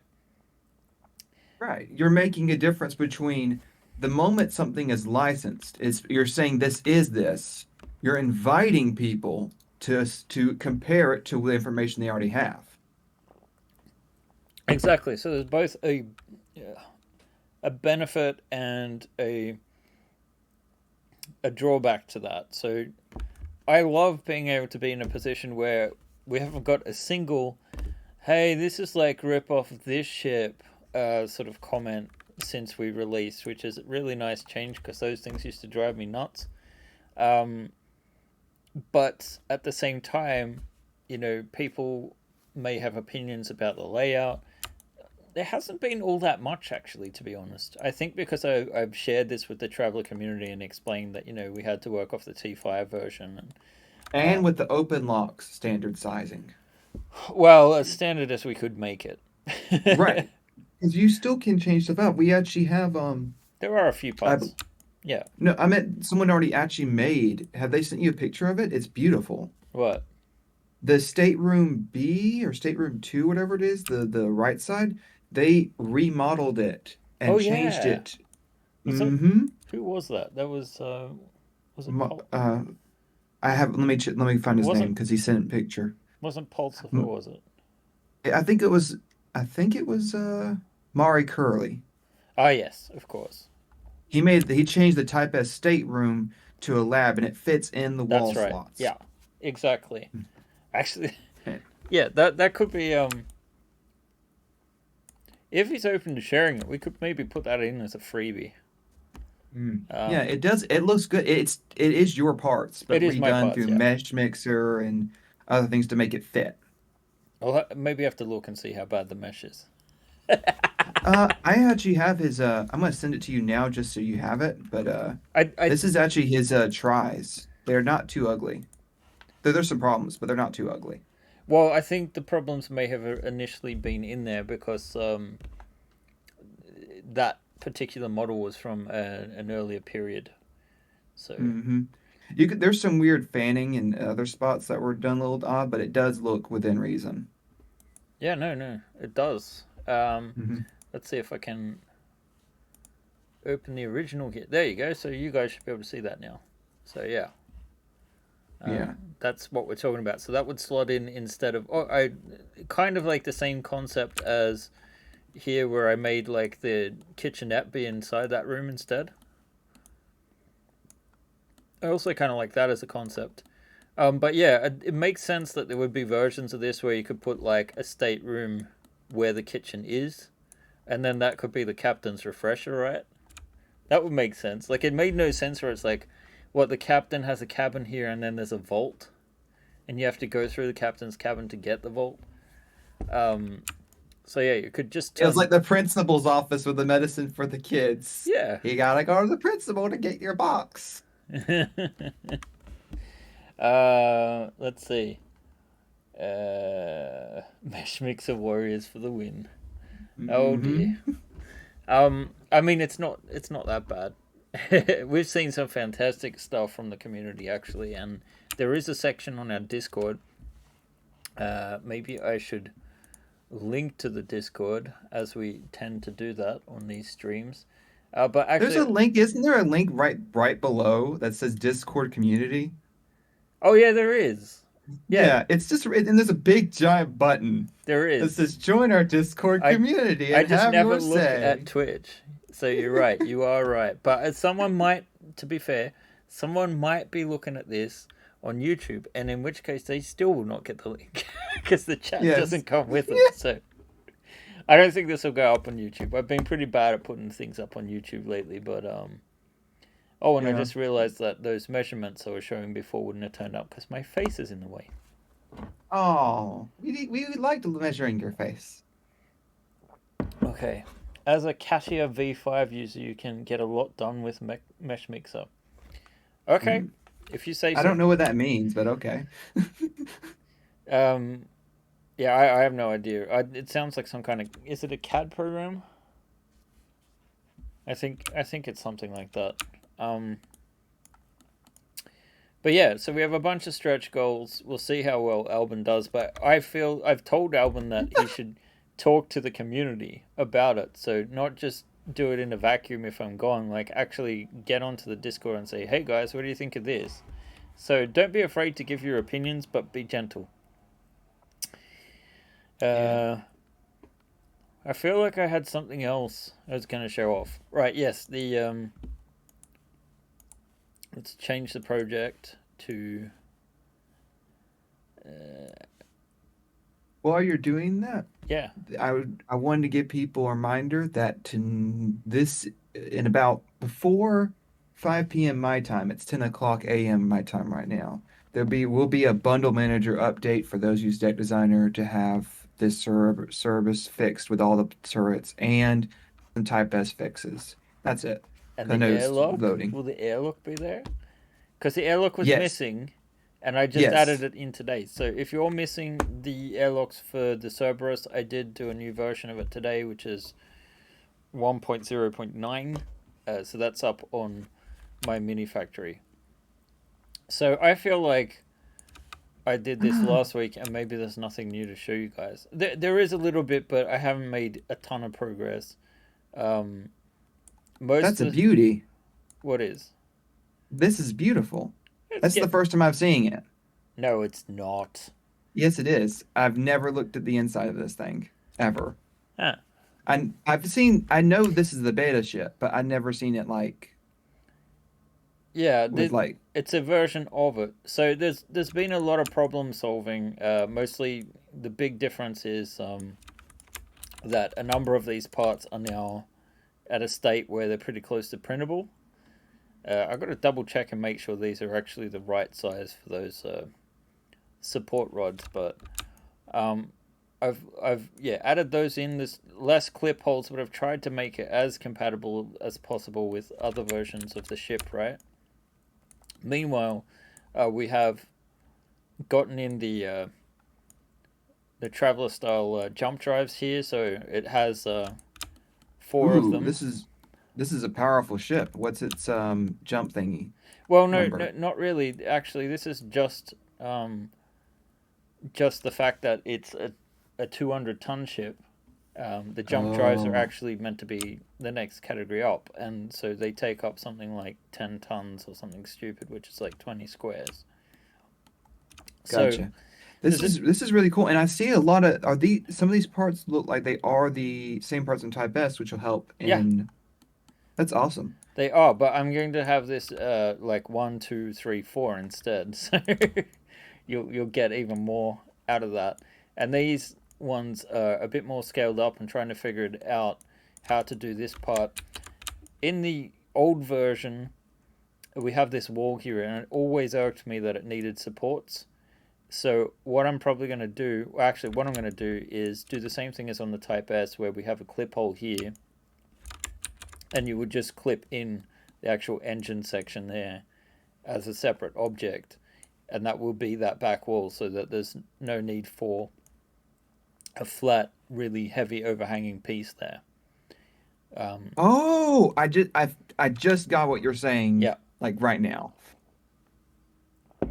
Right. You're making a difference between the moment something is licensed, is you're saying this is this. You're inviting people to compare it to the information they already have. Exactly. So there's both a benefit and a drawback to that. So I love being able to be in a position where we haven't got a single, hey, this is like rip off this ship sort of comment since we released, which is a really nice change because those things used to drive me nuts. Um, but at the same time, people may have opinions about the layout. There hasn't been all that much, actually, to be honest. I think because I've shared this with the traveler community and explained that we had to work off the T5 version, and And with the open locks standard sizing. well, as standard as we could make it. Right. Because you still can change stuff out. We actually have There are a few I parts. Yeah. no, I meant someone already actually made. Have they sent you a picture of it? It's beautiful. What? The stateroom B or stateroom 2, whatever it is, the right side, they remodeled it Oh and changed yeah. it. Was it? Mm-hmm. Who was that? That was it Mo- Pul- Uh, I have let me find It his name wasn't because he sent a picture. wasn't Pulsifer, M- was it? I think it was Mari Curley. Ah, yes, of course. He changed the type as stateroom to a lab and it fits in the wall That's right. slots. Yeah, exactly. Actually, yeah, that could be if he's open to sharing it, we could maybe put that in as a freebie. Mm. Yeah, Um, it does. It looks good. It is your parts, it but is my redone parts, through yeah. Mesh Mixer and other things to make it fit. Maybe have to look and see how bad the mesh is. I actually have his. I'm gonna send it to you now just so you have it. But I this is actually his tries. They're not too ugly. There's some problems, but they're not too ugly. well, I think the problems may have initially been in there because that particular model was from an earlier period. So Hmm. You could. There's some weird fanning in other spots that were done a little odd, but it does look within reason. yeah, no, no, it does. Hmm. Let's see if I can open the original here. There you go. So you guys should be able to see that now. So yeah, Yeah. that's what we're talking about. So that would slot in instead of I kind of like the same concept as here where I made like the kitchenette be inside that room instead. I also kind of like that as a concept. But yeah, it makes sense that there would be versions of this where you could put like a stateroom where the kitchen is, and then that could be the captain's refresher, right? That would make sense. Like it made no sense where it's like, what the captain has a cabin here, and then there's a vault, and you have to go through the captain's cabin to get the vault. Um, so yeah, you could just It was turn. like the principal's office with the medicine for the kids. Yeah. You gotta go to the principal to get your box. Let's see. Mesh Mixer Warriors for the win. Oh dear. Hmm. I mean, it's not that bad. We've seen some fantastic stuff from the community actually, and there is a section on our Discord. Maybe I should link to the Discord as we tend to do that on these streams. But There's actually, a link, isn't there a link right below that says Discord community? oh yeah, there is. Yeah, Yeah, it's just and there's a big giant button there that is. says join our Discord I community I and just have never your look at say. Twitch. So you're right. You are right. But someone might, to be fair, someone might be looking at this on YouTube, and in which case they still will not get the link because the chat Yes. doesn't come with it. So I don't think this will go up on YouTube. I've been pretty bad at putting things up on YouTube lately, but oh, and I Yeah. just realized that those measurements I was showing before wouldn't have turned up because my face is in the way. Oh, we liked measuring your face. Okay. as a Cassia V5 user, you can get a lot done with Mesh Mixer. Okay, Mm. if you say I so. don't know what that means, but okay. Um, yeah, I have no idea. It sounds like some kind of. Is it a CAD program? I think it's something like that. Um, but yeah, so we have a bunch of stretch goals. We'll see how well Albin does, but I feel I've told Albin that he should talk to the community about it. So not just do it in a vacuum if I'm gone, like actually get onto the Discord and say, "Hey guys, what do you think of this?" So don't be afraid to give your opinions, but be gentle. Yeah. Uh, I feel like I had something else I was going to show off. Right, yes, the let's change the project to uh, While you're doing that, yeah. I wanted to give people a reminder that this in about before 5 p.m. my time, it's 10 o'clock a.m. my time right now. There will be a bundle manager update for those who use Deck Designer to have this service fixed with all the turrets and some Type S fixes. That's it. And 'Cause I the know it's airlock, loading. will the airlock be there? Because the airlock was Yes. missing, and I just added Yes. it in today. So if you're missing the airlocks for the Cerberus, I did do a new version of it today, which is 1.0.9. So that's up on my mini factory. So I feel like I did this last week, and maybe there's nothing new to show you guys. There is a little bit, but I haven't made a ton of progress. Um, That's most a of beauty. what is This is beautiful. it's That's the getting first time I'm seeing it. no, it's not. Yes, it is. I've never looked at the inside of this thing ever. Huh. I know this is the beta ship, but I've never seen it like Yeah, with like, it's a version of it. So there's been a lot of problem solving. Mostly the big difference is that a number of these parts are now at a state where they're pretty close to printable. I've got to double check and make sure these are actually the right size for those support rods, but um, I've yeah added those in. There's less clip holes, but I've tried to make it as compatible as possible with other versions of the ship, right? Meanwhile, we have gotten in the traveler style jump drives here, so it has four of ooh, them. this is a powerful ship. What's its jump thingy Well, no, number? not really. Actually, this is just the fact that it's a 200-ton ship. The jump drives are Oh, actually meant to be the next category up, and so they take up something like 10 tons or something stupid, which is like 20 squares. So gotcha. there's a This is really cool, and I see a lot of are these some of these parts look like they are the same parts in Type S, which will help yeah, in. That's awesome. they are, but I'm going to have this like one, two, three, four instead. So you'll get even more out of that. And these ones are a bit more scaled up and trying to figure it out how to do this part. In the old version, we have this wall here, and it always irked me that it needed supports. So what I'm probably going to do, well, actually, what I'm going to do is do the same thing as on the Type S, where we have a clip hole here, and you would just clip in the actual engine section there as a separate object, and that will be that back wall, so that there's no need for a flat, really heavy overhanging piece there. Um, Oh, I just got what you're saying yeah, like right now.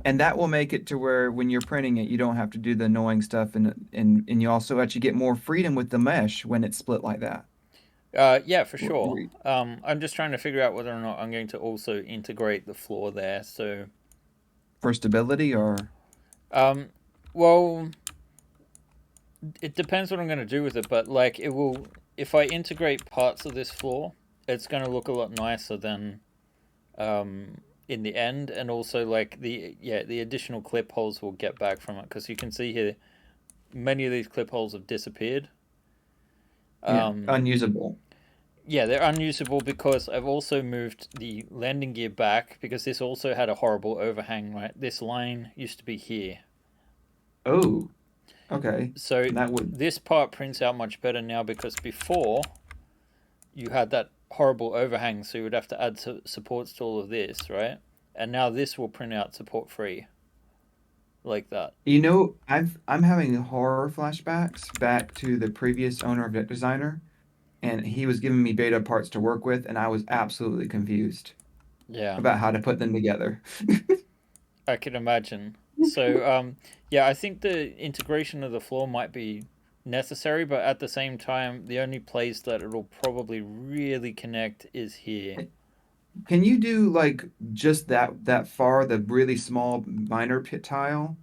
And that will make it to where when you're printing it, you don't have to do the annoying stuff and you also actually get more freedom with the mesh when it's split like that. yeah, for Where- sure. where I'm just trying to figure out whether or not I'm going to also integrate the floor there. So, For stability or um, well, it depends what I'm going to do with it, but like it will, if I integrate parts of this floor, it's going to look a lot nicer than in the end, and also like the additional clip holes will get back from it because you can see here many of these clip holes have disappeared. yeah, Um, unusable. yeah, they're unusable because I've also moved the landing gear back because this also had a horrible overhang. Right, this line used to be here, Oh, okay. so That would this part prints out much better now because before you had that horrible overhang, so you would have to add supports to all of this, right? And now this will print out support free like that. You know, I'm having horror flashbacks back to the previous owner of Deck Designer, and he was giving me beta parts to work with, and I was absolutely confused Yeah, about how to put them together. I can imagine. So, yeah, I think the integration of the floor might be necessary, but at the same time, the only place that it'll probably really connect is here. Can you do like just that far, the really small minor pit tile,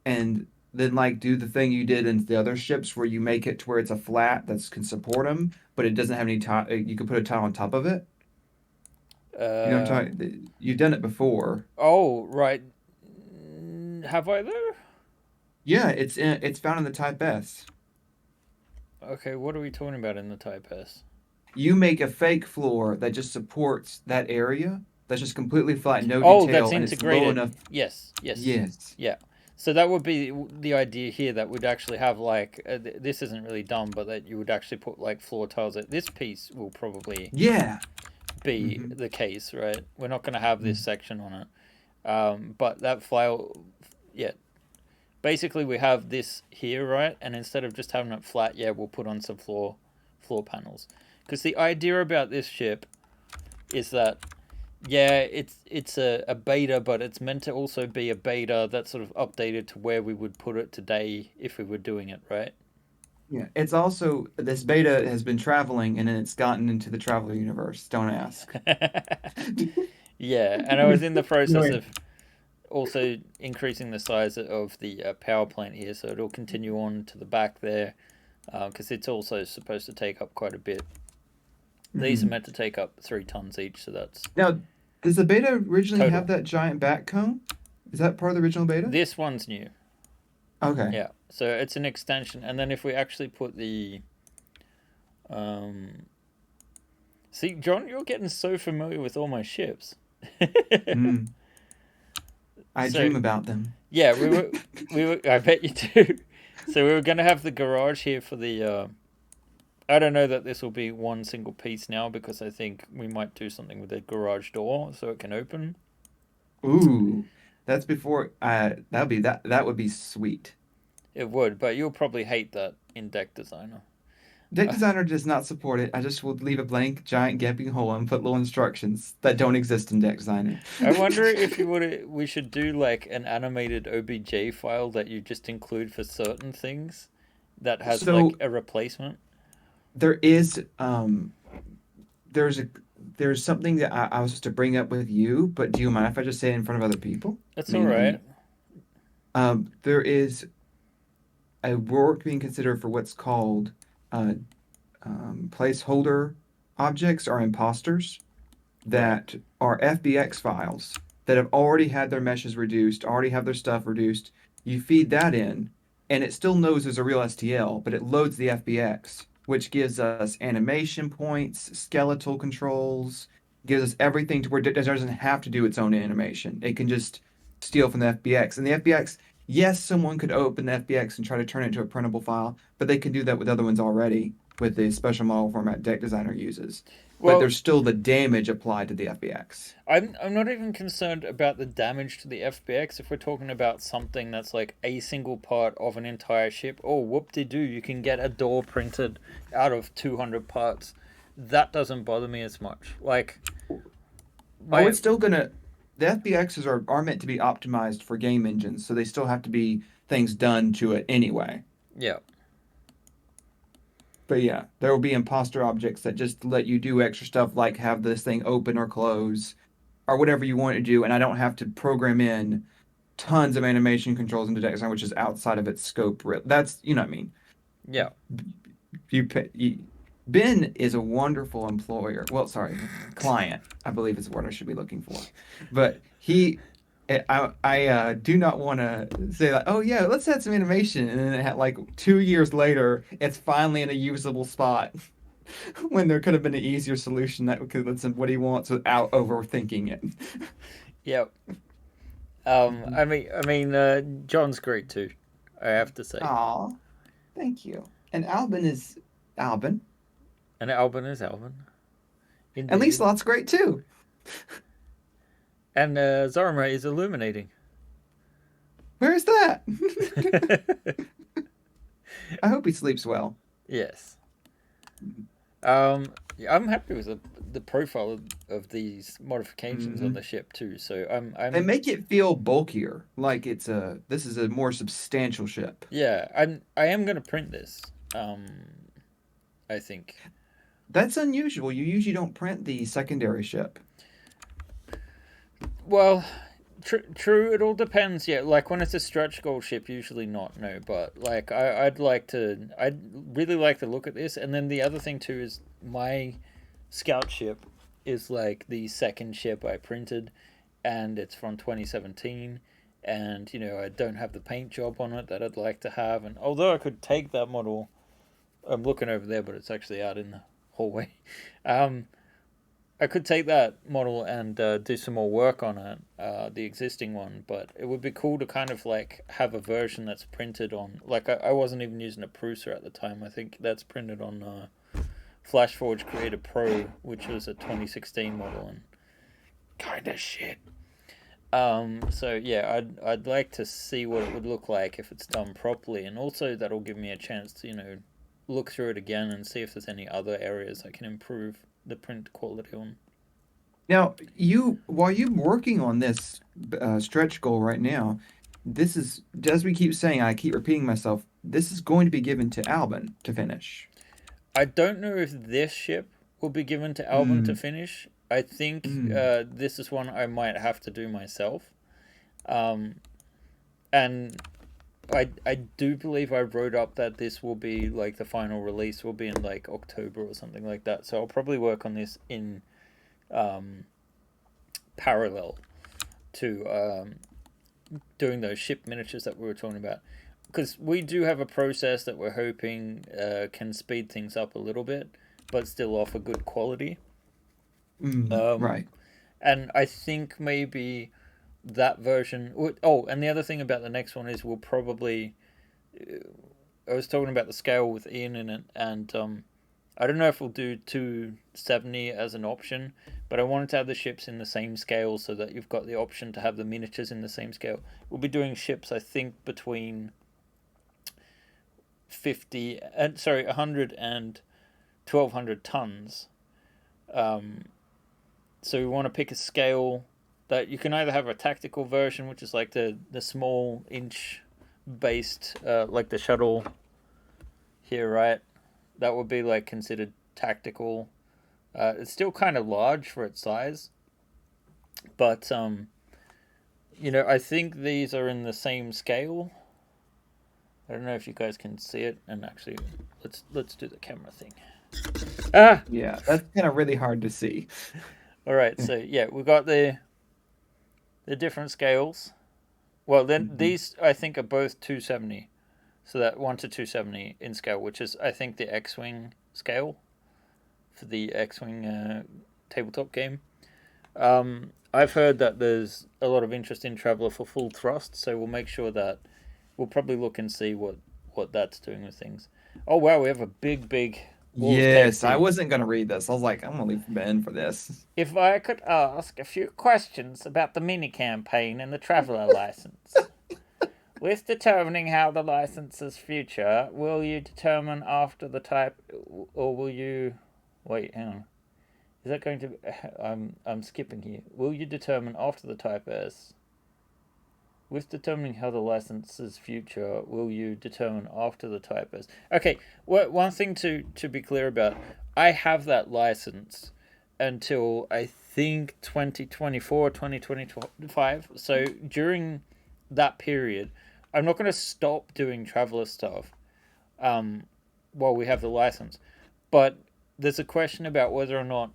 and then like do the thing you did in the other ships where you make it to where it's a flat that can support them, but it doesn't have any tile. You can put a tile on top of it. You know what Uh, I'm talking? You've done it before. oh, right. Have I though? Yeah, it's found in the Type S. Okay, what are we talking about in the Type S? You make a fake floor that just supports that area. That's just completely flat, no Oh, that's detail, and it's low integrated. enough. Yes, yes, Yes. yeah. So that would be the idea here. That would actually have like this isn't really done, but that you would actually put like floor tiles. This piece will probably Yeah. be Hmm. the case, right? We're not going to have this section on it, but that file, yeah. Basically, we have this here, right? And instead of just having it flat, yeah, we'll put on some floor panels. Because the idea about this ship is that yeah, it's a beta, but it's meant to also be a beta that's sort of updated to where we would put it today if we were doing it, right? Yeah. It's also this beta has been traveling and then it's gotten into the traveler universe. Don't ask. Yeah, and I was in the No, process wait. of also increasing the size of the power plant here, so it'll continue on to the back there, because it's also supposed to take up quite a bit. These are Mhm. meant to take up 3 tons each, so that's Now, does the beta originally have total. that giant back cone? Is that part of the original beta? This one's new. Okay. Yeah, so it's an extension, and then if we actually put the um, see, John, you're getting so familiar with all my ships. Mm, I So dream about them. yeah, we were. I bet you do. So we were gonna have the garage here for the. I don't know that this will be one single piece now because I think we might do something with the garage door so it can open. Ooh, that's before that would be sweet. It would, but you'll probably hate that in Deck Designer. Deck Designer does not support it. I just would leave a blank giant gaping hole and put little instructions that don't exist in Deck Designer. I wonder if you would. We should do like an animated OBJ file that you just include for certain things that has like So a replacement. there is there's a there's something that I was supposed to bring up with you, but do you mind if I just say it in front of other people? I That's all mean, right. there is a work being considered for what's called uh, placeholder objects or imposters Right. that are FBX files that have already had their meshes reduced, already have their stuff reduced. You feed that in, and it still knows there's a real STL, but it loads the FBX, which gives us animation points, skeletal controls, gives us everything to where it doesn't have to do its own animation. It can just steal from the FBX. And the FBX, yes, someone could open the FBX and try to turn it into a printable file, but they can do that with other ones already with the special model format Deck Designer uses, but Well, there's still the damage applied to the FBX. I'm not even concerned about the damage to the FBX if we're talking about something that's like a single part of an entire ship. Oh, whoop de doo, you can get a door printed out of 200 parts. That doesn't bother me as much. Like, Oh, my. it's still gonna. The FBXs are meant to be optimized for game engines, so they still have to be things done to it anyway. Yeah. But yeah, there will be imposter objects that just let you do extra stuff like have this thing open or close or whatever you want to do, and I don't have to program in tons of animation controls into design, which is outside of its scope. That's you know what I mean. Yeah. You, pay, you Ben is a wonderful employer. Well, sorry, client, I believe is the word I should be looking for. But I do not want to say like, oh yeah, let's add some animation, and then like 2 years later, it's finally in a usable spot when there could have been an easier solution that could listen what he wants without overthinking it. Yeah. John's great too, I have to say. Aw, thank you. And Albin is Albin. And Albin is Albin. And Lee Indeed. Slot's great too. And Zorma is illuminating. Where's that? I hope he sleeps well. Yes. Yeah, I'm happy with the profile of these modifications on Hmm. the ship too. So They I'm make it feel bulkier, like this is a more substantial ship. yeah, I am gonna print this. Um, I think. That's unusual. You usually don't print the secondary ship. Well, true. It all depends. Yeah, like when it's a stretch goal ship, usually not. No, but like I'd like to. I'd really like to look at this. And then the other thing too is my scout ship is like the second ship I printed, and it's from 2017. And I don't have the paint job on it that I'd like to have. And although I could take that model, I'm looking over there, but it's actually out in the hallway. Um, I could take that model and do some more work on it, the existing one, but it would be cool to kind of like have a version that's printed on. Like I wasn't even using a Prusa at the time. I think that's printed on FlashForge Creator Pro, which was a 2016 model and kind of shit. So yeah, I'd like to see what it would look like if it's done properly, and also that'll give me a chance to look through it again and see if there's any other areas I can improve the print quality on. Now, while you're working on this stretch goal right now, this is, as we keep saying, I keep repeating myself, this is going to be given to Albin to finish. I don't know if this ship will be given to Albin to Mm, finish. I think mm. this is one I might have to do myself. Um, and I do believe I wrote up that this will be like the final release will be in like October or something like that. So I'll probably work on this in um, parallel to doing those ship miniatures that we were talking about. Because we do have a process that we're hoping can speed things up a little bit, but still offer good quality. Um, Right. and I think maybe that version. Oh, and the other thing about the next one is we'll probably. I was talking about the scale with Ian in it, and I don't know if we'll do 270 as an option, but I wanted to have the ships in the same scale so that you've got the option to have the miniatures in the same scale. We'll be doing ships, I think, between 50 and sorry 100 and 1200 tons. Um, so we want to pick a scale that you can either have a tactical version, which is like the small inch based, like the shuttle here, right? That would be like considered tactical. It's still kind of large for its size, but I think these are in the same scale. I don't know if you guys can see it, and actually, let's do the camera thing. Ah, Yeah, that's kind of really hard to see. all right. So yeah, we got the different scales. Well, then Mhm. these I think are both 270. So that 1 to 270 in scale, which is I think the X-wing scale for the X-wing tabletop game. I've heard that there's a lot of interest in Traveller for full thrust, so we'll make sure that we'll probably look and see what that's doing with things. Oh wow, we have a big wall of text Yes, I here. wasn't gonna read this. I was like, I'm gonna leave Ben for this. If I could ask a few questions about the mini campaign and the Traveller license. With determining how the license's future, will you determine after the type, or will you? Wait, hang on. Is that going to? Be, I'm skipping here. Will you determine after the type S? With determining how the license's future, will you determine after the type S? Okay. One thing to be clear about, I have that license until I think 2024, 2025. So during that period, I'm not going to stop doing traveler stuff um, while we have the license. But there's a question about whether or not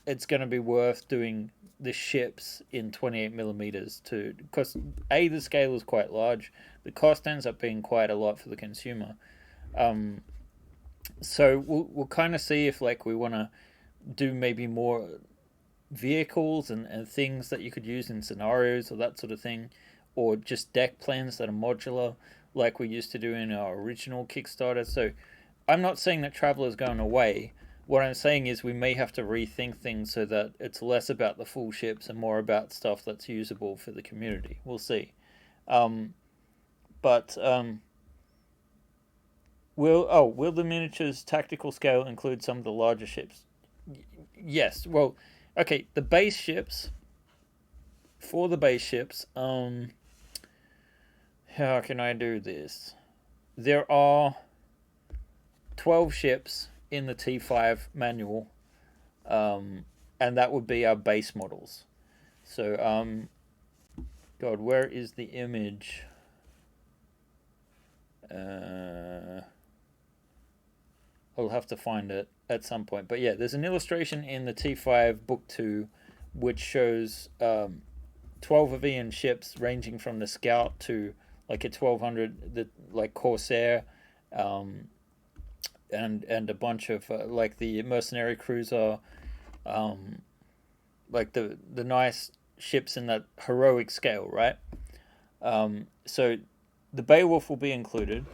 it's going to be worth doing the ships in 28 millimeters to because the scale is quite large. The cost ends up being quite a lot for the consumer. Um, so we'll kind of see if like we want to do maybe more vehicles and things that you could use in scenarios or that sort of thing, or just deck plans that are modular, like we used to do in our original Kickstarter. So I'm not saying that Traveler's going away, what I'm saying is we may have to rethink things so that it's less about the full ships and more about stuff that's usable for the community. We'll see. Um, but will the miniatures tactical scale include some of the larger ships? Yes. Well, okay. The base ships for the base ships. How can I do this? There are 12 ships in the T5 manual, and that would be our base models. So, God, where is the image? I'll have to find it at some point. But yeah, there's an illustration in the T5 Book 2 which shows 12 of Ian's ships ranging from the Scout to like a 1200, the like Corsair, um, and a bunch of like the mercenary cruiser, um, like the nice ships in that heroic scale, right? So the Beowulf will be included.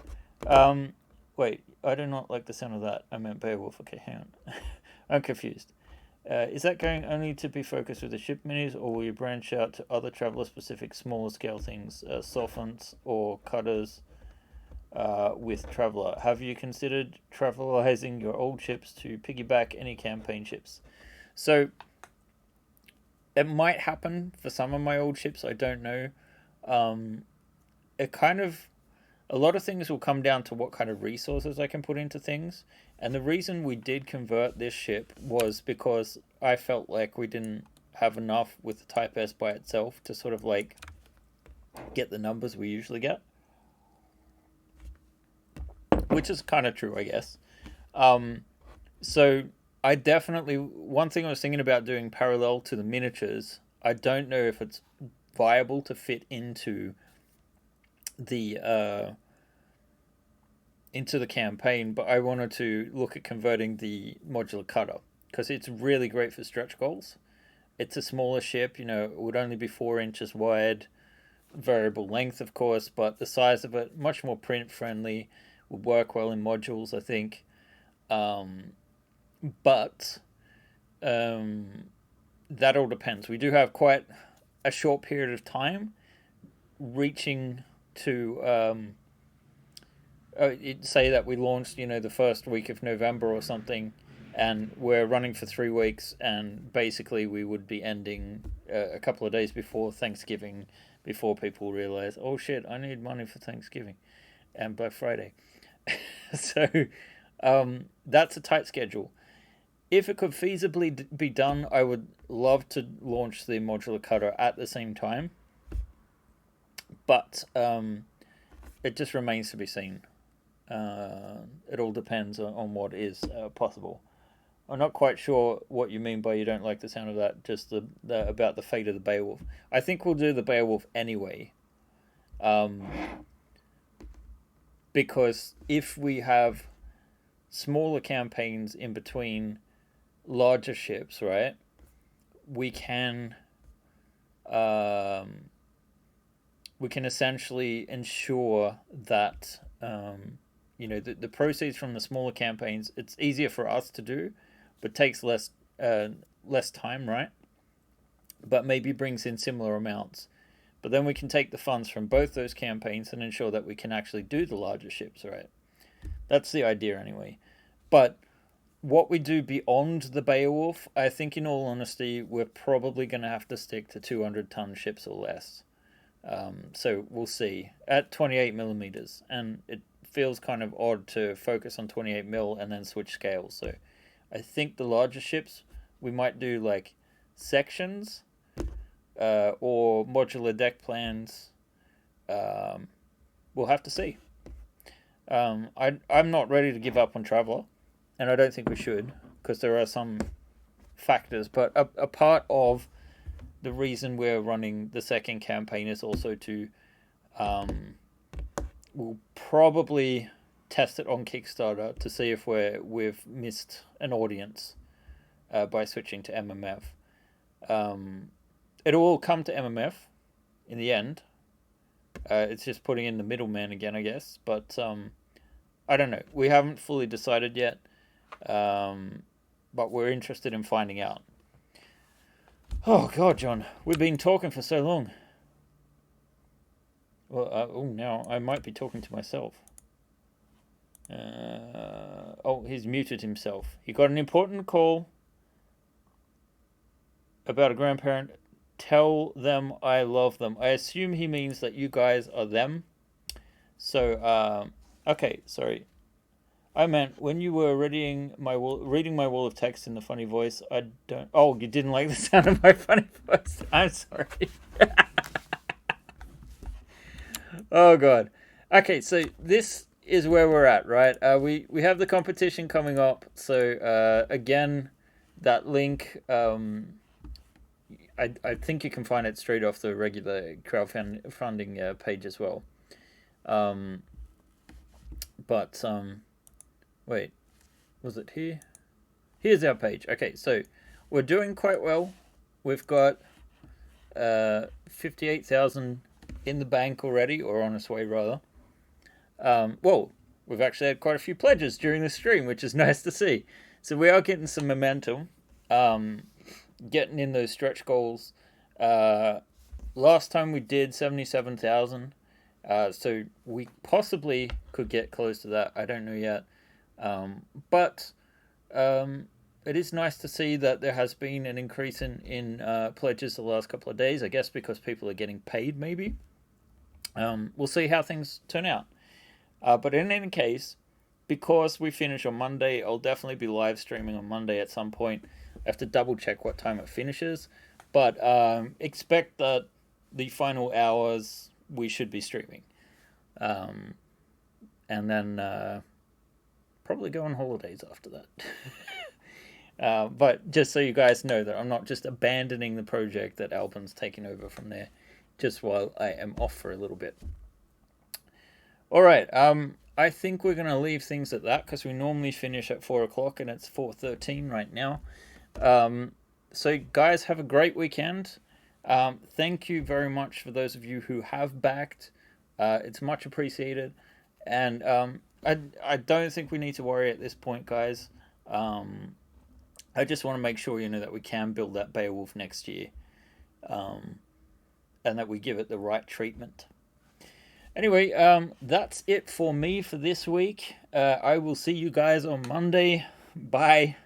Um, Wait, I do not like the sound of that. I meant Beowulf. Okay, hang on. I'm confused. Is that going only to be focused with the ship minis, or will you branch out to other traveler-specific smaller scale things, soffents or cutters with traveler? Have you considered travelizing your old ships to piggyback any campaign ships? So it might happen for some of my old ships. I don't know. Um, it kind of a lot of things will come down to what kind of resources I can put into things. And the reason we did convert this ship was because I felt like we didn't have enough with the Type S by itself to sort of like get the numbers we usually get, which is kind of true, I guess. Um, so I definitely, one thing I was thinking about doing parallel to the miniatures, I don't know if it's viable to fit the into the campaign, but I wanted to look at converting the modular cutter because it's really great for stretch goals. It's a smaller ship, it would only be 4 inches wide, variable length, of course, but the size of it much more print friendly, would work well in modules, I think. Um, but um, that all depends. We do have quite a short period of time reaching to say that we launched, the first week of November or something, and we're running for 3 weeks, and basically we would be ending a couple of days before Thanksgiving, before people realize, oh shit, I need money for Thanksgiving, and by Friday. So that's a tight schedule. If it could feasibly be done, I would love to launch the modular cutter at the same time, but it just remains to be seen. It all depends on what is possible. I'm not quite sure what you mean by you don't like the sound of that. Just the about the fate of the Beowulf. I think we'll do the Beowulf anyway, um, because if we have smaller campaigns in between larger ships, right? We can um, we can essentially ensure that the proceeds from the smaller campaigns, it's easier for us to do, but takes less time, right? But maybe brings in similar amounts. But then we can take the funds from both those campaigns and ensure that we can actually do the larger ships, right? That's the idea anyway. But what we do beyond the Beowulf, I think in all honesty, we're probably going to have to stick to 200-ton ships or less. So we'll see at 28 millimeters, and it feels kind of odd to focus on 28 mil and then switch scales. So I think the larger ships we might do like sections or modular deck plans. We'll have to see. I'm not ready to give up on Traveller, and I don't think we should because there are some factors. But a part of the reason we're running the second campaign is also to we'll probably test it on Kickstarter to see if we've missed an audience by switching to MMF. It'll all come to MMF in the end. It's just putting in the middleman again, I guess. But I don't know. We haven't fully decided yet. but we're interested in finding out. Oh God, John, we've been talking for so long. Well, now I might be talking to myself. He's muted himself. He got an important call about a grandparent. Tell them I love them. I assume he means that you guys are them. So, okay, sorry. I meant when you were reading my wall of text in the funny voice. I don't. Oh, you didn't like the sound of my funny voice. I'm sorry. Oh God. Okay, so this is where we're at, right? We have the competition coming up. So again, that link. I think you can find it straight off the regular crowdfunding page as well. Um, but wait, was it here? Here's our page. Okay, so we're doing quite well. We've got 58,000 in the bank already, or on its way rather. Well, we've actually had quite a few pledges during the stream, which is nice to see. So we are getting some momentum, getting in those stretch goals. Last time we did 77,000, so we possibly could get close to that. I don't know yet, but it is nice to see that there has been an increase in pledges the last couple of days. I guess because people are getting paid, maybe. We'll see how things turn out. But in any case, because we finish on Monday, I'll definitely be live streaming on Monday at some point. I have to double check what time it finishes, but expect that the final hours we should be streaming, and then probably go on holidays after that. But just so you guys know that I'm not just abandoning the project that Albin's taking over from there, just while I am off for a little bit. All right. I think we're gonna leave things at that because we normally finish at 4 o'clock and it's 4:13 right now. So guys, have a great weekend. Thank you very much for those of you who have backed. It's much appreciated, and I don't think we need to worry at this point, guys. I just want to make sure that we can build that Beowulf next year, and that we give it the right treatment. Anyway, that's it for me for this week. I will see you guys on Monday. Bye.